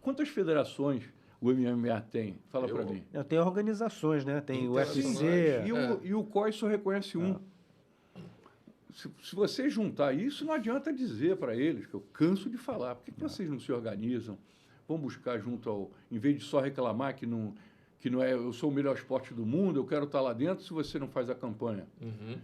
Quantas federações o MMA tem? Fala para mim. Tem organizações, né? Tem o UFC. E o COI só reconhece um. Se você juntar isso, não adianta dizer para eles, que eu canso de falar, por que vocês não se organizam? Vão buscar junto em vez de só reclamar que não é, eu sou o melhor esporte do mundo, eu quero estar lá dentro, se você não faz a campanha.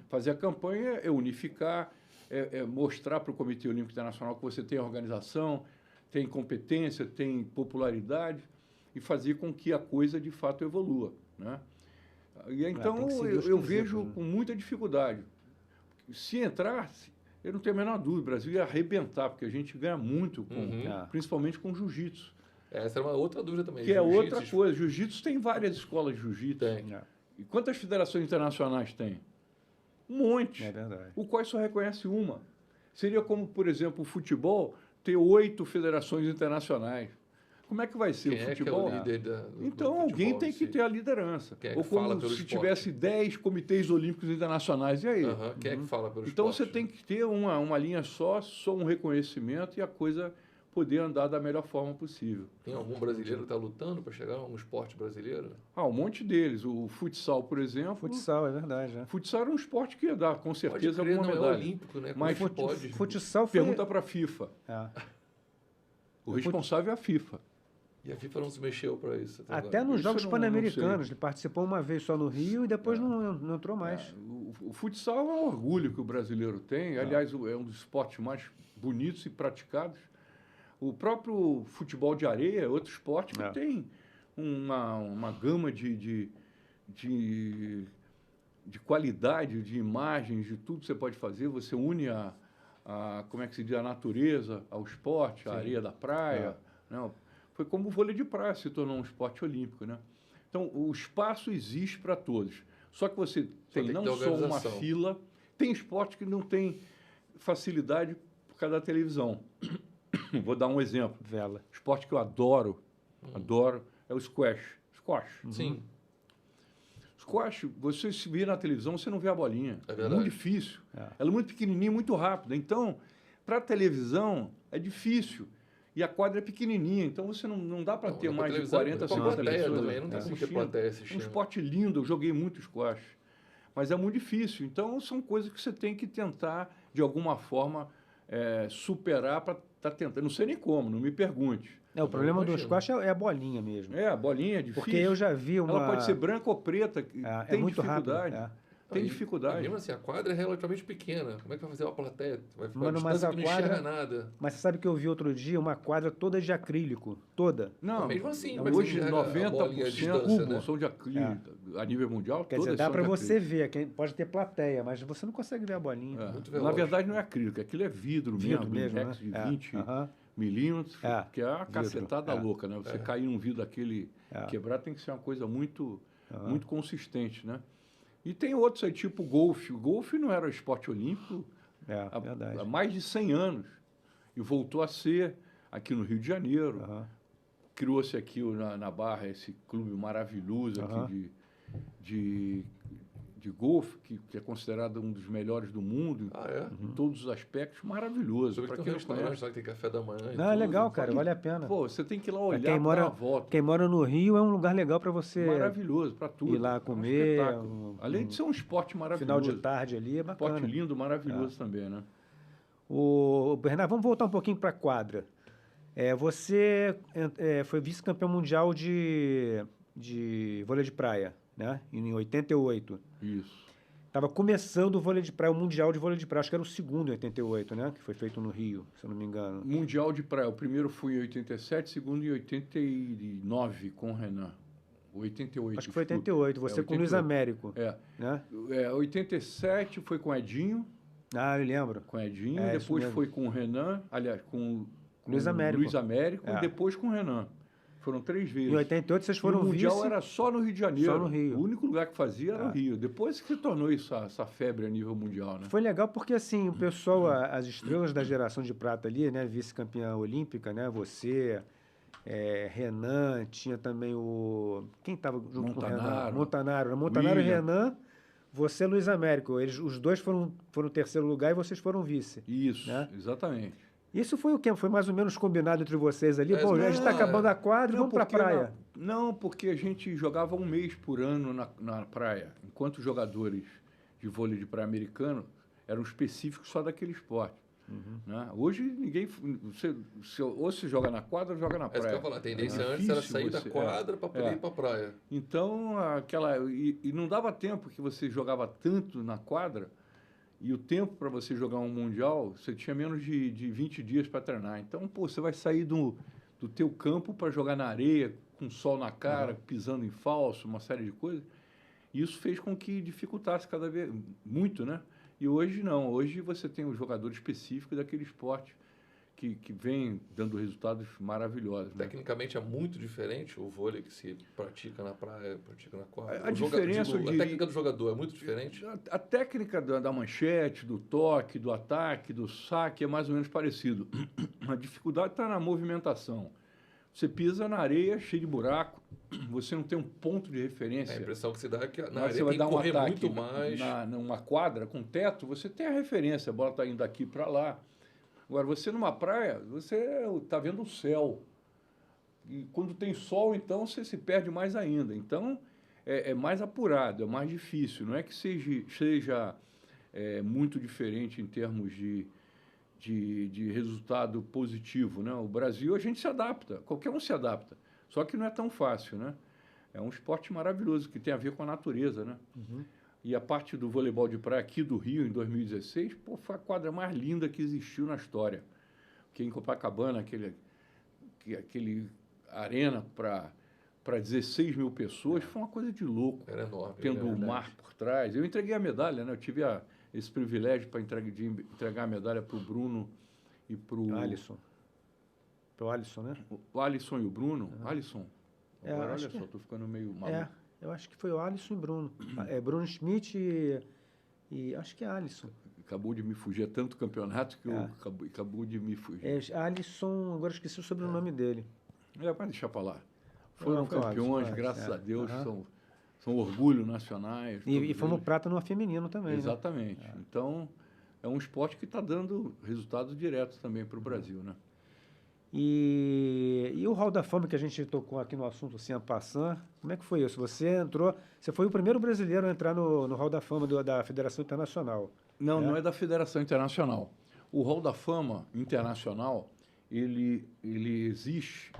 Fazer a campanha é unificar, é mostrar para o Comitê Olímpico Internacional que você tem organização, tem competência, tem popularidade, e fazer com que a coisa de fato evolua, né? E então tem que seguir os eu princípios, vejo né? com muita dificuldade. Se entrasse, eu não tenho a menor dúvida, o Brasil ia arrebentar, porque a gente ganha muito, principalmente com jiu-jitsu. Essa é uma outra dúvida também. Que é outra coisa. Jiu-jitsu tem várias escolas de jiu-jitsu. Tem. E quantas federações internacionais tem? Um monte. É verdade. O qual só reconhece uma. Seria como, por exemplo, o futebol ter 8 federações internacionais. Como é que vai ser Quem o é que é futebol? o líder do Então, alguém futebol tem em que si? ter a liderança. Quem é que Ou como fala pelo se esporte? tivesse 10 comitês olímpicos internacionais. E aí? Aham, quem é que fala pelo Então, esporte? você tem que ter uma linha só um reconhecimento e a coisa poder andar da melhor forma possível. Tem algum brasileiro que está lutando para chegar a um esporte brasileiro? Um monte deles. O futsal, por exemplo. Futsal, é verdade. Né? Futsal era um esporte que ia dar, com Pode certeza, crer, alguma não medalha. é olímpico, né? Mas Como pode? Futsal foi... Pergunta para a FIFA. O responsável é a FIFA. E a FIFA não se mexeu para isso. Até agora. nos Isso Jogos eu não Pan-Americanos. sei. Ele participou uma vez só no Rio e depois não entrou mais. O futsal é um orgulho que o brasileiro tem. Aliás, é um dos esportes mais bonitos e praticados. O próprio futebol de areia é outro esporte que tem uma gama de qualidade, de imagens, de tudo que você pode fazer. Você une como é que se diz, a natureza ao esporte, a areia da praia. Né? Foi como o vôlei de praia se tornou um esporte olímpico, né? Então, o espaço existe para todos. Só que você tem que não ter só uma organização. fila, tem esporte que não tem facilidade por causa da televisão. Vou dar um exemplo. Vela. Esporte que eu adoro, é o squash. Squash. Sim. Squash, você se vê na televisão, você não vê a bolinha. É verdade. Muito difícil. Ela é muito pequenininha, muito rápida. Então, para a televisão, é difícil. E a quadra é pequenininha, então você não dá para ter na mais de televisão, 40, com 50 plateia pessoas também, não tem como ter assistindo. plateia É assistindo. um esporte lindo, eu joguei muito squash. Mas é muito difícil. Então, são coisas que você tem que tentar, de alguma forma, superar para estar tentando. Não sei nem como, não me pergunte. O problema do imagino. squash é a bolinha mesmo. A bolinha é difícil. Porque eu já vi uma... Ela pode ser branca ou preta, é tem muito dificuldade. rápido. Tem E dificuldade. mesmo assim, a quadra é relativamente pequena. Como é que vai fazer uma plateia? Vai ficar Mano, uma mas distância a que não quadra- enxerga nada. Mas você sabe que eu vi outro dia uma quadra toda de acrílico. Toda. Não, Mesmo assim, como é que hoje você enxerga a bolinha à 90% distância, né? são de acrílico. A nível mundial, Quer dizer, todas dá são para de você acrílico. ver. Pode ter plateia, mas você não consegue ver a bolinha. Muito Na veloz. verdade, não é acrílico, aquilo é vidro mesmo, mesmo, Rex né? de 20 aham. milímetros, que é uma vidro, cacetada louca, né? Você cair num vidro daquele quebrar tem que ser uma coisa muito consistente, né? E tem outros aí, tipo golfe. O golfe não era esporte olímpico Verdade. há mais de 100 anos. E voltou a ser aqui no Rio de Janeiro. Criou-se aqui na Barra esse clube maravilhoso aqui de golfe, que é considerado um dos melhores do mundo, Ah, é? em todos os aspectos, maravilhoso. Sobre Para que quem tem um não restaurante conhece. lá que tem café da manhã e Não, é tudo. legal, cara. Vale a pena. Pô, você tem que ir lá Pra olhar, quem dar mora, uma volta. quem mora no Rio é um lugar legal para você Maravilhoso, para tudo. ir lá É um comer. espetáculo. Além de ser um esporte maravilhoso. Final de tarde ali é bacana. Esporte lindo, maravilhoso também, né? O Bernardo, vamos voltar um pouquinho para a quadra. Você foi vice-campeão mundial de vôlei de praia, né? Em 88. Isso. Estava começando o vôlei de praia, o mundial de vôlei de praia. Acho que era o segundo em 88, né? Que foi feito no Rio, se eu não me engano. Mundial de praia. O primeiro foi em 87, o segundo em 89, com o Renan. 88. Acho que foi desculpe. 88. Você com o Luiz 88. Américo. É. Né? 87 foi com o Edinho. Ah, eu lembro. Com o Edinho. É, isso Depois mesmo. foi com o Renan. Aliás, com Luiz Américo. Luiz Américo. É. E depois com o Renan. Foram 3 vezes. Em 88 vocês foram o Mundial vice. era só no Rio de Janeiro. Só no Rio. O único lugar que fazia era o Rio. Depois que se tornou isso, essa febre a nível mundial, né? Foi legal porque, assim, o pessoal, as estrelas da geração de prata ali, né? Vice-campeã olímpica, né? Você, Renan, tinha também o... Quem estava junto com o Renan? Montanaro. Montanaro e William. Renan, você e Luiz Américo. Os dois foram terceiro lugar e vocês foram vice. Isso, né? exatamente. Isso foi o quê? Foi mais ou menos combinado entre vocês ali? É, Bom, a gente está não, acabando a quadra, vamos para a porque praia. Não, porque a gente jogava um mês por ano na praia, enquanto os jogadores de vôlei de praia americano eram específicos só daquele esporte. Né? Hoje ninguém... ou se joga na quadra ou joga na É isso que praia. eu ia falar. A tendência É antes era difícil sair da você- quadra para poder ir para a praia. Então, e não dava tempo que você jogava tanto na quadra, e o tempo para você jogar um Mundial, você tinha menos de 20 dias para treinar. Então, pô, você vai sair do teu campo para jogar na areia, com sol na cara, pisando em falso, uma série de coisas. E isso fez com que dificultasse cada vez muito, né? E hoje não. Hoje você tem um jogador específico daquele esporte que vem dando resultados maravilhosos. Né? Tecnicamente é muito diferente o vôlei que se pratica na praia, pratica na quadra. A diferença, a técnica do jogador é muito diferente? A técnica da manchete, do toque, do ataque, do saque é mais ou menos parecido. A dificuldade está na movimentação. Você pisa na areia, cheio de buraco, você não tem um ponto de referência. A impressão que se dá é que na Mas areia você vai tem dar que um correr ataque muito mais. numa quadra com teto, você tem a referência, a bola está indo daqui para lá. Agora, você numa praia, você está vendo o céu. E quando tem sol, então, você se perde mais ainda. Então, é mais apurado, é mais difícil. Não é que seja muito diferente em termos de resultado positivo, né? O Brasil, a gente se adapta, qualquer um se adapta. Só que não é tão fácil, né? É um esporte maravilhoso, que tem a ver com a natureza, né? Uhum. E a parte do voleibol de praia aqui do Rio, em 2016, pô, foi a quadra mais linda que existiu na história. Porque em Copacabana, aquele arena para 16 mil pessoas, foi uma coisa de louco. Era enorme. Tendo o mar por trás. Eu entreguei a medalha, né? Eu tive esse privilégio para entregar a medalha para o Bruno e para o... Alisson. Para o Alisson, né? O Alisson e o Bruno. Alisson. Agora, olha só, estou ficando meio maluco. Eu acho que foi o Alisson e Bruno. Bruno Schmidt e acho que é Alisson. Acabou de me fugir. É tanto campeonato que acabou de me fugir. Alisson, agora esqueci o sobrenome dele. Pode deixar para lá. Foram campeões, graças a Deus, são orgulho nacionais. E fomos prata no feminino também. Exatamente. Né? Então, é um esporte que está dando resultados diretos também para o Brasil, né? E o Hall da Fama, que a gente tocou aqui no assunto assim, a passant, como é que foi isso? Você foi o primeiro brasileiro a entrar no Hall da Fama da Federação Internacional. Não é da Federação Internacional. O Hall da Fama Internacional, ele existe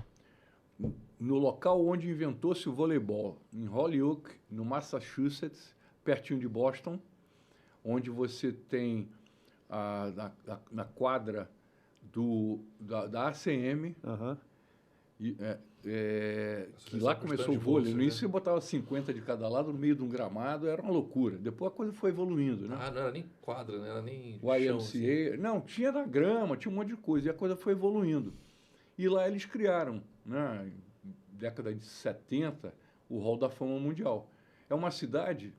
no local onde inventou-se o voleibol, em Holyoke, no Massachusetts, pertinho de Boston, onde você tem na quadra da ACM, que lá começou o vôlei. No início você botava 50 de cada lado no meio de um gramado, era uma loucura. Depois a coisa foi evoluindo, né? Não era nem quadra, não era nem o IMCA, assim. Não, tinha na grama, tinha um monte de coisa, e a coisa foi evoluindo. E lá eles criaram, né, década de 70, o Hall da Fama Mundial. É uma cidade,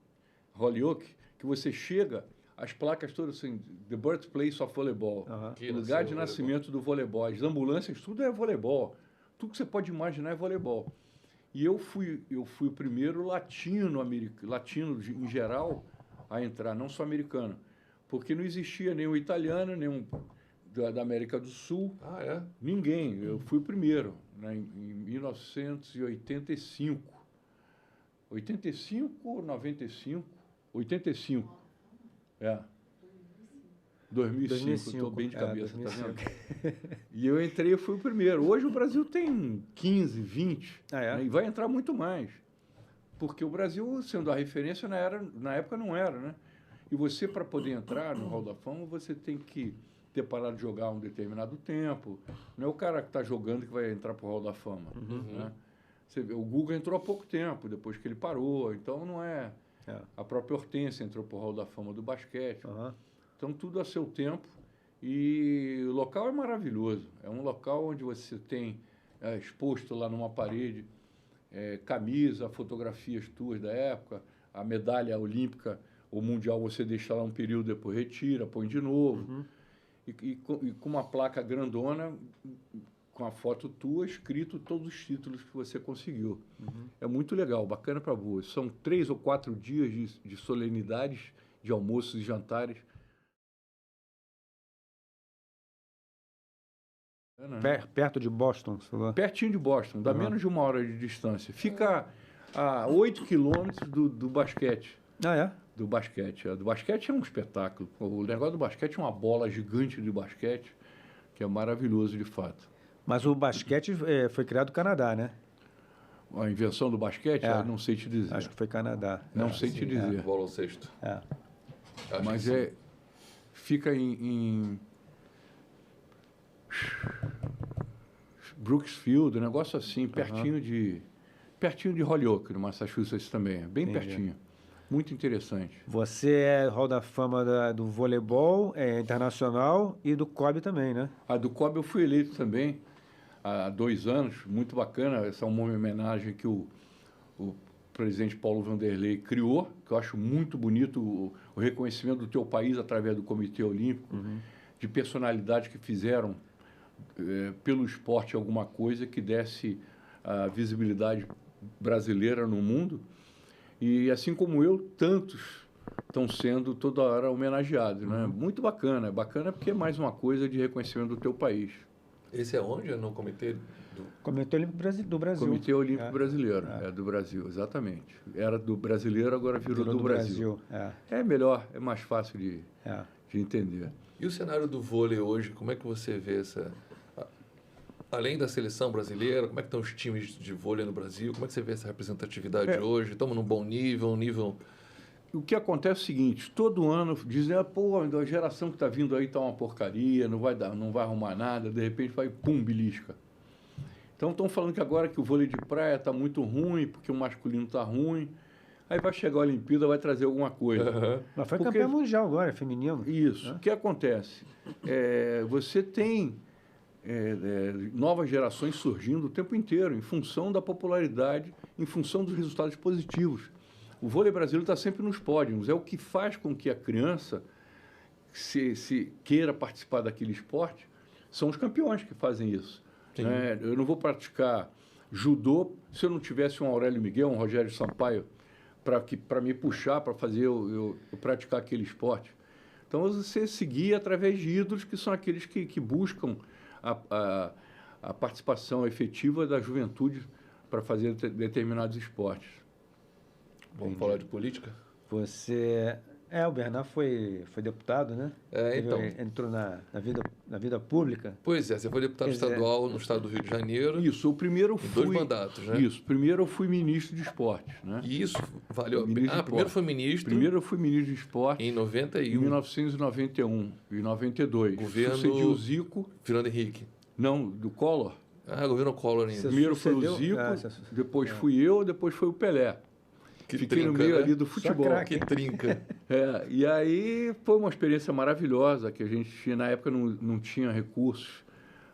Holyoke, que você chega, as placas todas assim, The Birthplace of Volleyball, lugar de nascimento do voleibol, as ambulâncias, tudo é voleibol. Tudo que você pode imaginar é voleibol. E eu fui o primeiro latino em geral a entrar, não só americano, porque não existia nenhum italiano, nenhum da América do Sul. Ninguém. Eu fui o primeiro, né, em 1985. 85 ou 95? 85. 2005, estou bem de cabeça, tá vendo? E eu entrei e fui o primeiro. Hoje o Brasil tem 15, 20, né, e vai entrar muito mais. Porque o Brasil, sendo a referência, na época não era, né? E você, para poder entrar no Hall da Fama, você tem que ter parado de jogar um determinado tempo. Não é o cara que está jogando que vai entrar para o Hall da Fama. Né? Você vê, o Guga entrou há pouco tempo, depois que ele parou. Então, não é... A própria Hortência entrou para o Hall da Fama do basquete. Então, tudo a seu tempo. E o local é maravilhoso. É um local onde você tem exposto lá numa parede camisa, fotografias tuas da época, a medalha olímpica ou mundial você deixa lá um período, depois retira, põe de novo. E com uma placa grandona, com a foto tua, escrito todos os títulos que você conseguiu. É muito legal, bacana para boa. São 3 ou 4 dias de solenidades, de almoços e jantares. Perto de Boston, você falou? Pertinho de Boston, dá menos de 1 hora de distância. Fica a 8 quilômetros do basquete. Do basquete. Do basquete é um espetáculo. O negócio do basquete é uma bola gigante de basquete, que é maravilhoso de fato. Mas o basquete foi criado no Canadá, né? A invenção do basquete, eu não sei te dizer. Acho que foi Canadá. Não sei te dizer. Bola ao cesto. Mas fica em Brooksfield, um negócio assim, pertinho de pertinho de Holyoke, no Massachusetts também, bem Entendi. pertinho. Muito interessante. Você é Hall da Fama do voleibol internacional e do COB também, né? A do COB eu fui eleito também há 2 anos, muito bacana. Essa é uma homenagem que o presidente Paulo Vanderlei criou, que eu acho muito bonito, o reconhecimento do teu país através do Comitê Olímpico, de personalidades que fizeram pelo esporte alguma coisa que desse a visibilidade brasileira no mundo. E assim como eu, tantos estão sendo toda hora homenageados, né? Muito bacana. É bacana porque é mais uma coisa de reconhecimento do teu país. Esse é onde? É no comitê do... Comitê Olímpico do Brasil. Comitê Olímpico Brasileiro. É do Brasil, exatamente. Era do brasileiro, agora virou do Brasil. É melhor, é mais fácil de entender. E o cenário do vôlei hoje, como é que você vê essa... Além da seleção brasileira, como é que estão os times de vôlei no Brasil? Como é que você vê essa representatividade hoje? Estamos num bom nível, um nível... O que acontece é o seguinte, todo ano dizem, pô, a geração que está vindo aí está uma porcaria, não vai arrumar nada, de repente vai, pum, belisca. Então estão falando que agora que o vôlei de praia está muito ruim, porque o masculino está ruim, aí vai chegar a Olimpíada, vai trazer alguma coisa. Mas foi campeão mundial agora, feminino. Isso. O que acontece? Você tem novas gerações surgindo o tempo inteiro, em função da popularidade, em função dos resultados positivos. O vôlei brasileiro está sempre nos pódios. É o que faz com que a criança se queira participar daquele esporte. São os campeões que fazem isso. Eu não vou praticar judô se eu não tivesse um Aurélio Miguel, um Rogério Sampaio, para me puxar, para fazer eu praticar aquele esporte. Então, você seguir através de ídolos que são aqueles que buscam a participação efetiva da juventude para fazer determinados esportes. Vamos falar de política? O Bernard foi deputado, né? Então. Entrou na vida pública. Pois é, você foi deputado estadual no estado do Rio de Janeiro. Isso, o primeiro fui... 2 mandatos, né? Isso, primeiro eu fui ministro de esportes, né? E isso valeu... primeiro foi ministro... Primeiro eu fui ministro de esportes... Em 91. Em 1991 e 92. Governo... Sucedi o Zico... Fernando Henrique. Não, do Collor. Governo Collor ainda. Primeiro foi o Zico, depois fui eu, depois foi o Pelé. Fiquei no meio ali do futebol. Que trinca. E aí foi uma experiência maravilhosa, que a gente, na época, não tinha recursos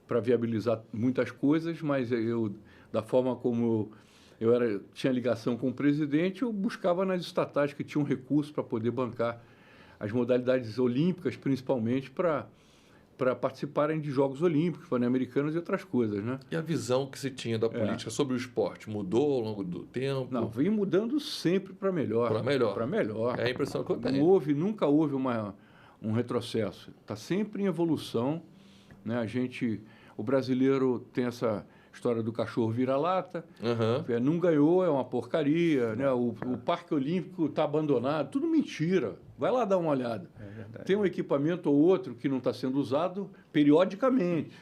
para viabilizar muitas coisas, mas eu, da forma como eu tinha ligação com o presidente, eu buscava nas estatais que tinham recursos para poder bancar as modalidades olímpicas, principalmente para participarem de Jogos Olímpicos, Pan-Americanos e outras coisas, né? E a visão que se tinha da política sobre o esporte mudou ao longo do tempo? Não, vem mudando sempre para melhor. Para melhor. Para melhor. É a impressão que eu tenho. Nunca houve um retrocesso. Está sempre em evolução, né? O brasileiro tem essa história do cachorro vira-lata, não ganhou, é uma porcaria, né? O Parque Olímpico está abandonado, tudo mentira. Vai lá dar uma olhada. Tem um equipamento ou outro que não está sendo usado periodicamente.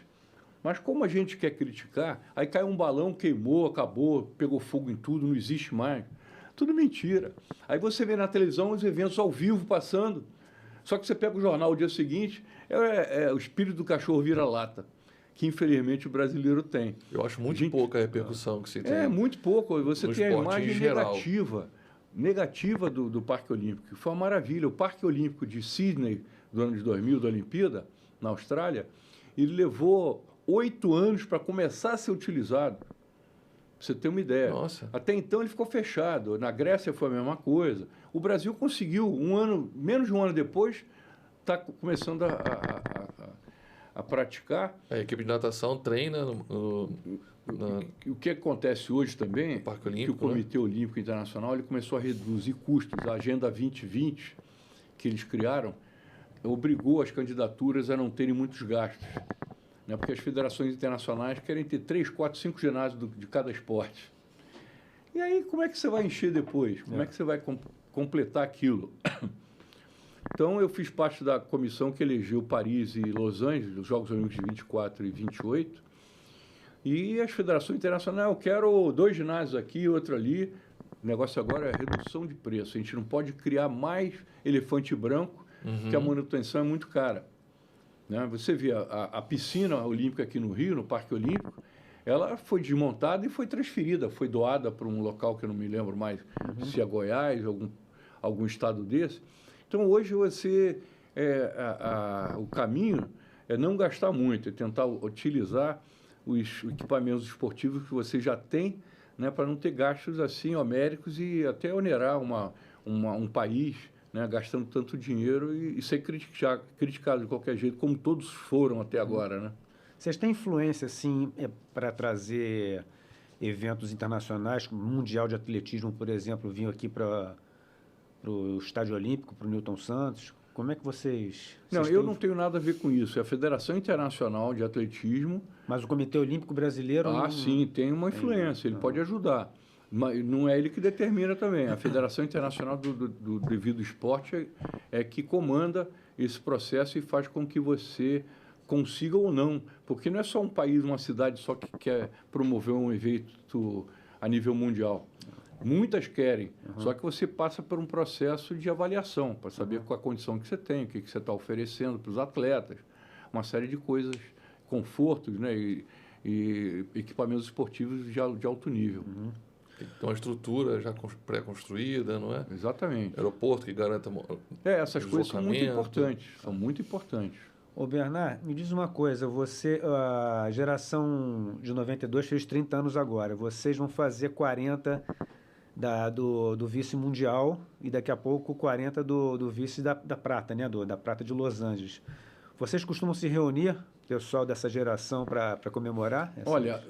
Mas como a gente quer criticar, aí cai um balão, queimou, acabou, pegou fogo em tudo, não existe mais. Tudo mentira. Aí você vê na televisão os eventos ao vivo passando. Só que você pega o jornal o dia seguinte, o espírito do cachorro vira-lata, que infelizmente o brasileiro tem. Eu acho muito pouca a repercussão que se tem. É, muito pouco. Você tem a imagem negativa do Parque Olímpico, que foi uma maravilha. O Parque Olímpico de Sydney, do ano de 2000, da Olimpíada, na Austrália, ele levou 8 anos para começar a ser utilizado. Pra você ter uma ideia. Nossa. Até então ele ficou fechado. Na Grécia foi a mesma coisa. O Brasil conseguiu, menos de um ano depois, está começando a praticar. A equipe de natação treina O que acontece hoje também Parque é Olímpico, que o Comitê Olímpico Internacional ele começou a reduzir custos. A Agenda 2020, que eles criaram, obrigou as candidaturas a não terem muitos gastos, né? Porque as federações internacionais querem ter 3, 4, 5 ginásios de cada esporte. E aí, como é que você vai encher depois? Como é que você vai completar aquilo? Então, eu fiz parte da comissão que elegeu Paris e Los Angeles, os Jogos Olímpicos de 24 e 28, e as federações internacionais, eu quero 2 ginásios aqui, outro ali. O negócio agora é a redução de preço. A gente não pode criar mais elefante branco, porque a manutenção é muito cara. Né? Você vê a piscina olímpica aqui no Rio, no Parque Olímpico, ela foi desmontada e foi transferida, foi doada para um local que eu não me lembro mais, se é Goiás, algum estado desse. Então, hoje, o caminho é não gastar muito, é tentar utilizar os equipamentos esportivos que você já tem, né, para não ter gastos assim homéricos e até onerar um país, né, gastando tanto dinheiro e ser criticado de qualquer jeito, como todos foram até agora, né? Vocês têm influência, assim, para trazer eventos internacionais, como o Mundial de Atletismo, por exemplo, vinha aqui para o Estádio Olímpico, para o Newton Santos? Como é que vocês... Não, vocês eu têm não tenho nada a ver com isso. É a Federação Internacional de Atletismo. Mas o Comitê Olímpico Brasileiro... Sim, tem uma influência, ele pode ajudar. Mas não é ele que determina também. A Federação Internacional do Devido Esporte é que comanda esse processo e faz com que você consiga ou não. Porque não é só um país, uma cidade só que quer promover um evento a nível mundial. Muitas querem, só que você passa por um processo de avaliação para saber qual a condição que você tem, o que você está oferecendo para os atletas, uma série de coisas, confortos, né, e equipamentos esportivos de alto nível. Tem uma estrutura já pré-construída, não é? Exatamente. Aeroporto que garanta essas coisas são muito deslocamento. importantes, são muito importantes. Ô, Bernard, me diz uma coisa, a geração de 92 fez 30 anos agora, vocês vão fazer 40 do vice mundial e daqui a pouco 40 do vice da prata, né, da prata de Los Angeles. Vocês costumam se reunir, pessoal dessa geração, para comemorar? Olha,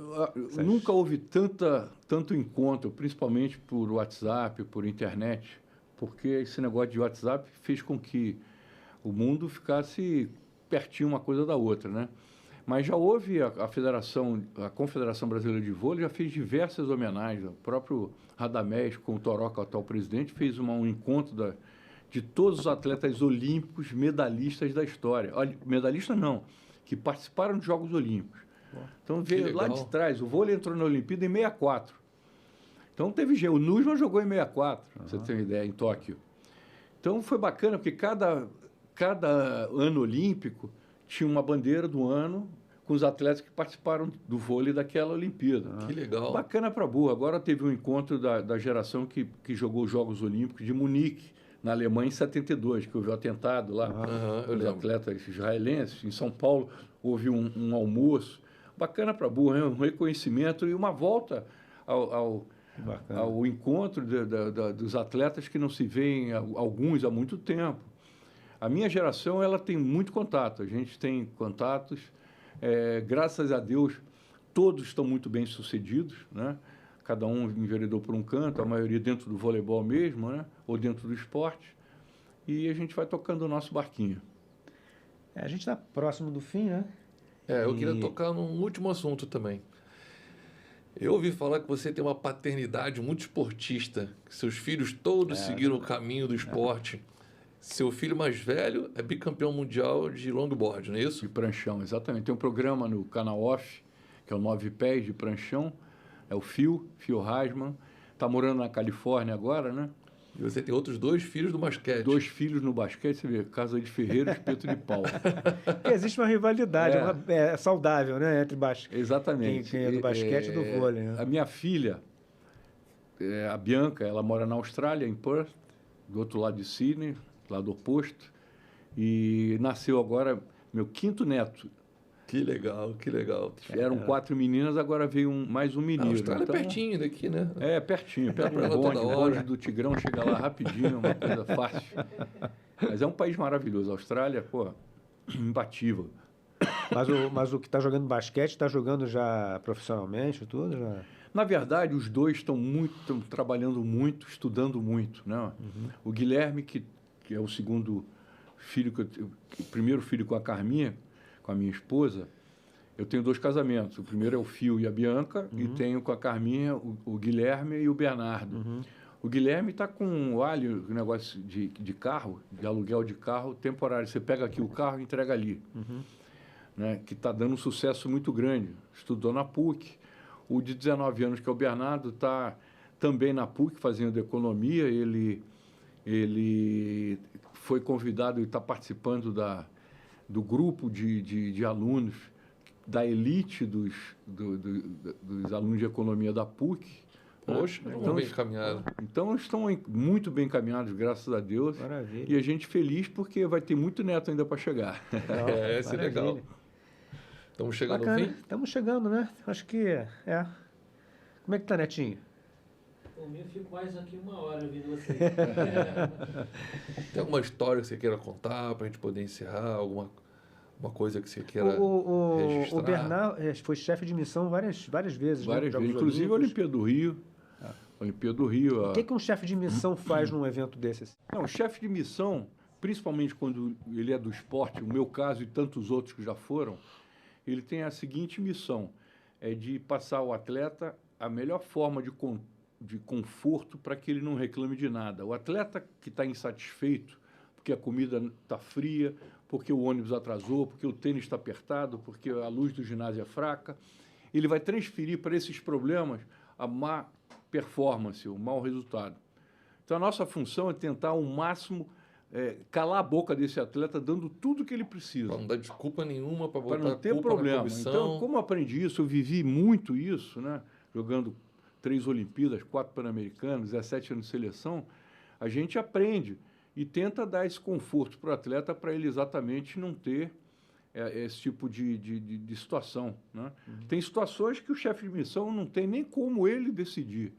nunca houve tanto encontro, principalmente por WhatsApp, por internet, porque esse negócio de WhatsApp fez com que o mundo ficasse pertinho uma coisa da outra, né? Mas já houve a Confederação Brasileira de Vôlei já fez diversas homenagens. O próprio Radamés, com o Toroca, o atual presidente, fez um encontro de todos os atletas olímpicos medalhistas da história. Olha, medalhistas não, que participaram dos Jogos Olímpicos. Então, veio lá de trás, o vôlei entrou na Olimpíada em 64. Então, teve jeito. O Nussmann jogou em 64, pra você ter uma ideia, em Tóquio. Então, foi bacana, porque cada ano olímpico tinha uma bandeira do ano com os atletas que participaram do vôlei daquela Olimpíada. Que legal. Bacana para burro. Agora teve um encontro da geração que jogou os Jogos Olímpicos de Munique, na Alemanha, em 72, que houve o atentado lá, os atletas israelenses. Em São Paulo, houve um almoço. Bacana para burro, um reconhecimento e uma volta ao encontro dos atletas que não se veem, alguns há muito tempo. A minha geração, ela tem muito contato, a gente tem contatos, graças a Deus, todos estão muito bem sucedidos, né? Cada um enveredou por um canto, a maioria dentro do voleibol mesmo, né? Ou dentro do esporte, e a gente vai tocando o nosso barquinho. A gente está próximo do fim, né? Eu queria tocar num último assunto também. Eu ouvi falar que você tem uma paternidade muito esportista, que seus filhos todos seguiram o caminho do esporte. Seu filho mais velho é bicampeão mundial de longboard, não é isso? De pranchão, exatamente. Tem um programa no canal Off, que é o 9 Pés de Pranchão, é o Phil Hasman, está morando na Califórnia agora, né? E você tem outros 2 filhos do basquete. 2 filhos no basquete, você vê, Casa de Ferreira e Espeto de Pau. Existe uma rivalidade, saudável, né? Entre Exatamente. quem é do basquete e do vôlei. Né? A minha filha, a Bianca, ela mora na Austrália, em Perth, do outro lado de Sydney, lado oposto, e nasceu agora meu 5º neto. Que legal, que legal. Eram 4 meninas, agora veio mais um menino. A Austrália então, é pertinho daqui, né? Pertinho, perto do bonde, o bonde do Tigrão chega lá rapidinho, uma coisa fácil. Mas é um país maravilhoso, a Austrália, imbatível. Mas o que está jogando basquete, está jogando já profissionalmente, tudo? Já... Na verdade, os dois estão trabalhando muito, estudando muito, né? O Guilherme, que é o segundo filho, o primeiro filho com a Carminha, com a minha esposa, eu tenho 2 casamentos. O primeiro é o Phil e a Bianca, e tenho com a Carminha o Guilherme e o Bernardo. O Guilherme está com um negócio de carro, de aluguel de carro temporário. Você pega aqui o carro e entrega ali. Né? Que está dando um sucesso muito grande. Estudou na PUC. O de 19 anos, que é o Bernardo, está também na PUC, fazendo economia. Ele foi convidado e está participando do grupo de alunos da elite dos alunos de economia da PUC. Poxa, então, bem encaminhado. Então, estão muito bem encaminhados, graças a Deus. Maravilha. E a gente feliz porque vai ter muito neto ainda para chegar. Legal, Esse é legal. Estamos chegando ao Bacana. fim? Estamos chegando, né? Acho que é. Como é que tá, Netinho? Por mim, eu fico mais aqui 1 hora ouvindo vocês. Tem alguma história que você queira contar para a gente poder encerrar? Alguma uma coisa que você queira registrar? O Bernard foi chefe de missão várias vezes. Várias né? vezes, inclusive a Olimpíada do Rio. Olimpíada do Rio. O que um chefe de missão faz num evento desses? Não, o chefe de missão, principalmente quando ele é do esporte, o meu caso e tantos outros que já foram, ele tem a seguinte missão, é de passar ao atleta a melhor forma de conforto para que ele não reclame de nada. O atleta que está insatisfeito porque a comida está fria, porque o ônibus atrasou, porque o tênis está apertado, porque a luz do ginásio é fraca, ele vai transferir para esses problemas a má performance, o mau resultado. Então, a nossa função é tentar ao máximo calar a boca desse atleta, dando tudo o que ele precisa. Para não dar desculpa nenhuma, para botar Para não ter culpa problema. na comissão. Então, como eu aprendi isso, eu vivi muito isso, né? Jogando 3 Olimpíadas, 4 Pan-Americanos, 17 anos de seleção, a gente aprende e tenta dar esse conforto para o atleta para ele exatamente não ter esse tipo de situação. Né? Tem situações que o chefe de missão não tem nem como ele decidir.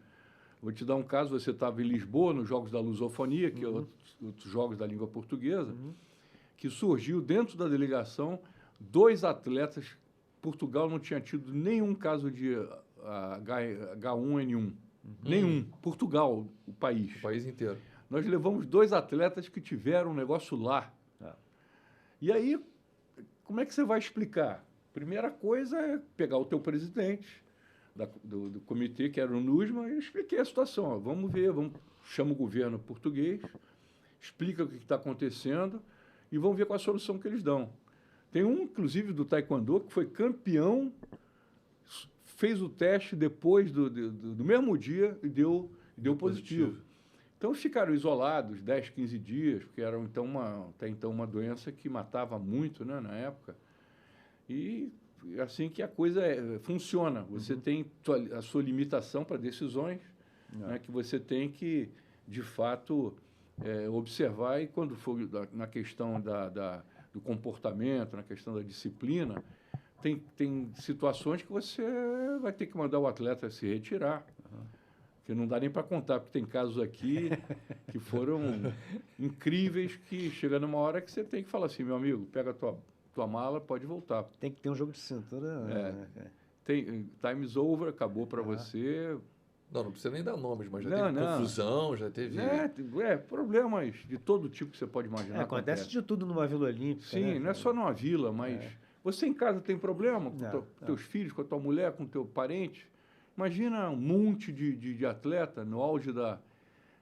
Vou te dar um caso, você estava em Lisboa, nos Jogos da Lusofonia, que é outros jogos da língua portuguesa, que surgiu dentro da delegação 2 atletas. Portugal não tinha tido nenhum caso de H1N1. Nenhum. Portugal, o país. O país inteiro. Nós levamos 2 atletas que tiveram um negócio lá. E aí, como é que você vai explicar? Primeira coisa é pegar o teu presidente do comitê, que era o NUSMA, e expliquei a situação. Ó, vamos ver, chama o governo português, explica o que está acontecendo e vamos ver qual a solução que eles dão. Tem um, inclusive, do taekwondo, que foi campeão, fez o teste depois do mesmo dia e deu positivo. Então, ficaram isolados 10, 15 dias, porque era até então uma doença que matava muito, né, na época. E assim que a coisa funciona. Você tem a sua limitação para decisões, né, que você tem que, de fato, observar. E quando for na questão do comportamento, na questão da disciplina, tem situações que você vai ter que mandar o atleta se retirar. Que não dá nem para contar, porque tem casos aqui que foram incríveis, que chega numa hora que você tem que falar assim, meu amigo, pega a tua mala, pode voltar. Tem que ter um jogo de cintura. Time's over, acabou para você. Não precisa nem dar nomes, mas já teve confusão, já teve... Problemas de todo tipo que você pode imaginar. Acontece de tudo numa Vila Olímpica. Sim, né? não é só numa vila, mas você em casa tem problema com teus filhos, com a tua mulher, com o teu parente. Imagina um monte de atleta no auge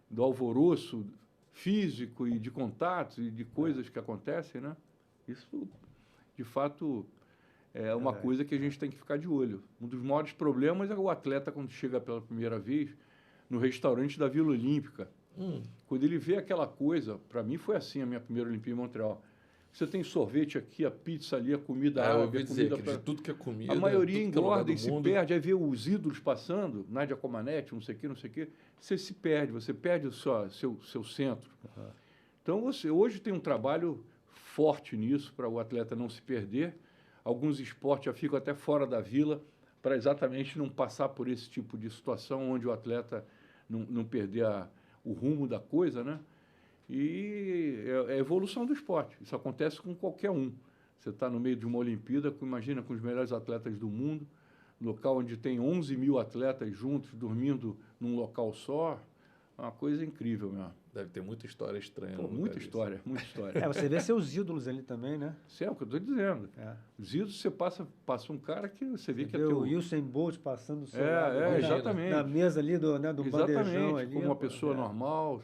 do alvoroço físico e de contatos e de coisas que acontecem, né? Isso, de fato, é uma coisa que a gente tem que ficar de olho. Um dos maiores problemas é o atleta, quando chega pela primeira vez no restaurante da Vila Olímpica. Quando ele vê aquela coisa, para mim foi assim a minha primeira Olimpíada em Montreal. Você tem sorvete aqui, a pizza ali, a comida eu árabe, ouvi dizer que de tudo que é comida... A maioria tudo que é lugar engorda do e se mundo. perde. Aí vê os ídolos passando, Nádia Comaneci, não sei o quê. Você se perde, você perde o seu centro. Então, você hoje tem um trabalho forte nisso, para o atleta não se perder. Alguns esportes já ficam até fora da vila, para exatamente não passar por esse tipo de situação, onde o atleta não perder o rumo da coisa, né? E é a evolução do esporte. Isso acontece com qualquer um. Você está no meio de uma Olimpíada, imagina com os melhores atletas do mundo, local onde tem 11 mil atletas juntos, dormindo num local só. É uma coisa incrível mesmo. Deve ter muita história estranha. Muita história, muita história. Você vê seus ídolos ali também, né? Isso é o que eu estou dizendo. Os ídolos, você passa um cara que você vê que é o teu... Usain Bolt passando do seu lado, exatamente. na mesa ali do bandejão ali. Como uma pessoa normal.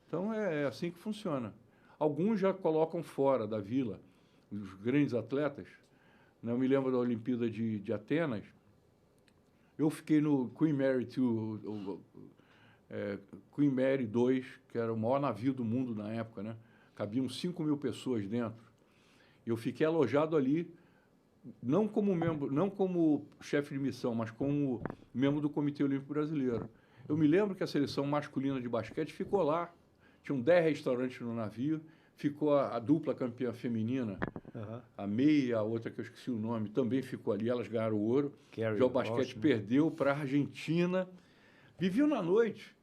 Então, é assim que funciona. Alguns já colocam fora da vila, os grandes atletas. Eu me lembro da Olimpíada de Atenas. Eu fiquei no Queen Mary Queen Mary 2, que era o maior navio do mundo na época, né? Cabiam 5 mil pessoas dentro. Eu fiquei alojado ali não como membro, não como chefe de missão, mas como membro do Comitê Olímpico Brasileiro. Eu me lembro que a seleção masculina de basquete ficou lá. Tinham 10 restaurantes no navio, ficou a dupla campeã feminina, a meia, a outra que eu esqueci o nome, também ficou ali, elas ganharam o ouro. Já o basquete perdeu para a Argentina. Viviam na noite,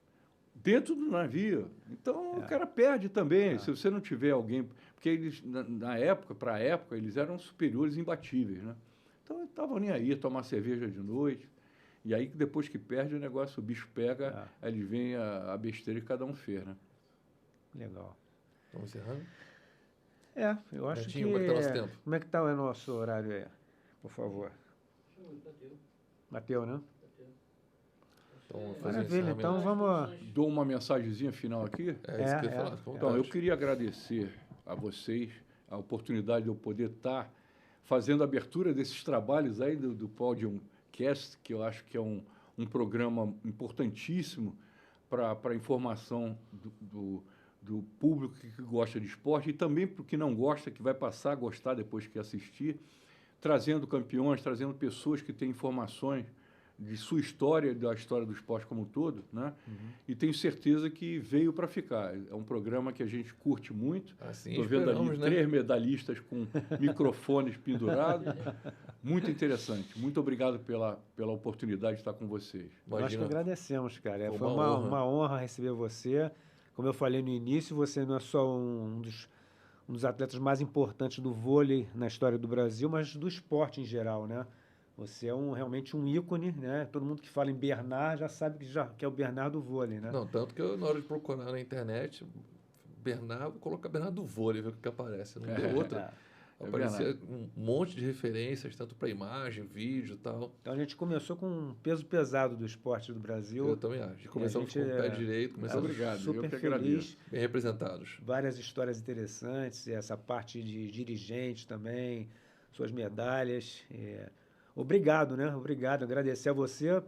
dentro do navio. Então, o cara perde também, se você não tiver alguém... Porque eles, na época, para a época, eles eram superiores imbatíveis, né? Então, eles estavam nem aí, tomar cerveja de noite. E aí, depois que perde o negócio, o bicho pega, aí eles veem a besteira que cada um fez, né? Legal. Estamos encerrando? Eu acho Netinho, que... como é que tá nosso tempo? Como é que está o nosso horário aí? Por favor. Bateu, né? Então, vamos fazer Maravilha, então vamos... Dou uma mensagenzinha final aqui. É isso que eu ia falar. fica à Então, eu vontade. queria agradecer a vocês a oportunidade de eu poder estar fazendo a abertura desses trabalhos aí do Podium Cast, que eu acho que é um programa importantíssimo para a informação do público que gosta de esporte e também para o que não gosta, que vai passar a gostar depois que assistir, trazendo campeões, trazendo pessoas que têm informações de sua história, da história do esporte como um todo, né? E tenho certeza que veio para ficar. É um programa que a gente curte muito. Assim Estou vendo ali esperamos, né? 3 medalhistas com microfones pendurados. Muito interessante. Muito obrigado pela oportunidade de estar com vocês. Nós que Imagina, agradecemos, cara. Foi Foi uma honra. uma honra receber você. Como eu falei no início, você não é só um dos atletas mais importantes do vôlei na história do Brasil, mas do esporte em geral, né? Você é realmente um ícone, né? Todo mundo que fala em Bernard já sabe que é o Bernard do vôlei, né? Não, tanto que eu, na hora de procurar na internet, Bernardo, vou colocar Bernardo do vôlei, ver o que aparece. Não deu outra. Aparecia um monte de referências, tanto para imagem, vídeo e tal. Então a gente começou com um peso pesado do esporte do Brasil. Eu também acho. Começamos com o pé direito, começamos Obrigado, eu super que feliz. agradeço. bem representados. Várias histórias interessantes, essa parte de dirigente também, suas medalhas. Obrigado, né? Obrigado. Agradecer a você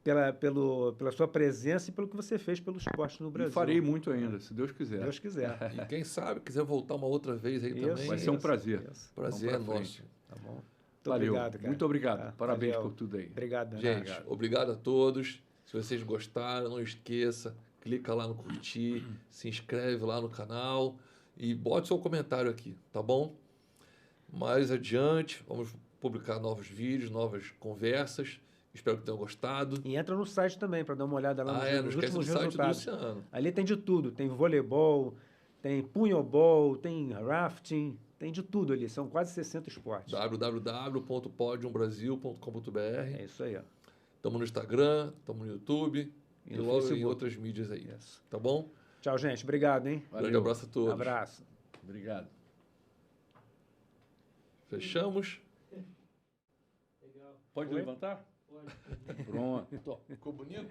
pela sua presença e pelo que você fez pelo esporte no E Brasil. farei muito ainda, se Deus quiser. Deus quiser. E quem sabe, quiser voltar uma outra vez aí Isso, também. Vai ser um prazer. Isso. Prazer é Vamos pra nosso. frente. Tá bom. Muito Valeu. obrigado, cara. Muito obrigado. Tá, Parabéns valeu. por tudo aí. Obrigado, Gente, Bernardo. obrigado a todos. Se vocês gostaram, não esqueça, clica lá no curtir, se inscreve lá no canal e bote seu comentário aqui, tá bom? Mais adiante, vamos publicar novos vídeos, novas conversas. Espero que tenham gostado. E entra no site também para dar uma olhada lá Não nos esquece do últimos site do resultados. Luciano. Ali tem de tudo. Tem voleibol, tem punhobol, tem rafting, tem de tudo ali. São quase 60 esportes. www.podiumbrasil.com.br. É isso aí, ó. Estamos no Instagram, estamos no YouTube E e no logo em Facebook. outras mídias aí. Isso. Tá bom? Tchau, gente. Obrigado, hein? Grande abraço a todos. Abraço. Obrigado. Fechamos. Legal. Pode levantar? Pode. Pronto. Ficou bonito?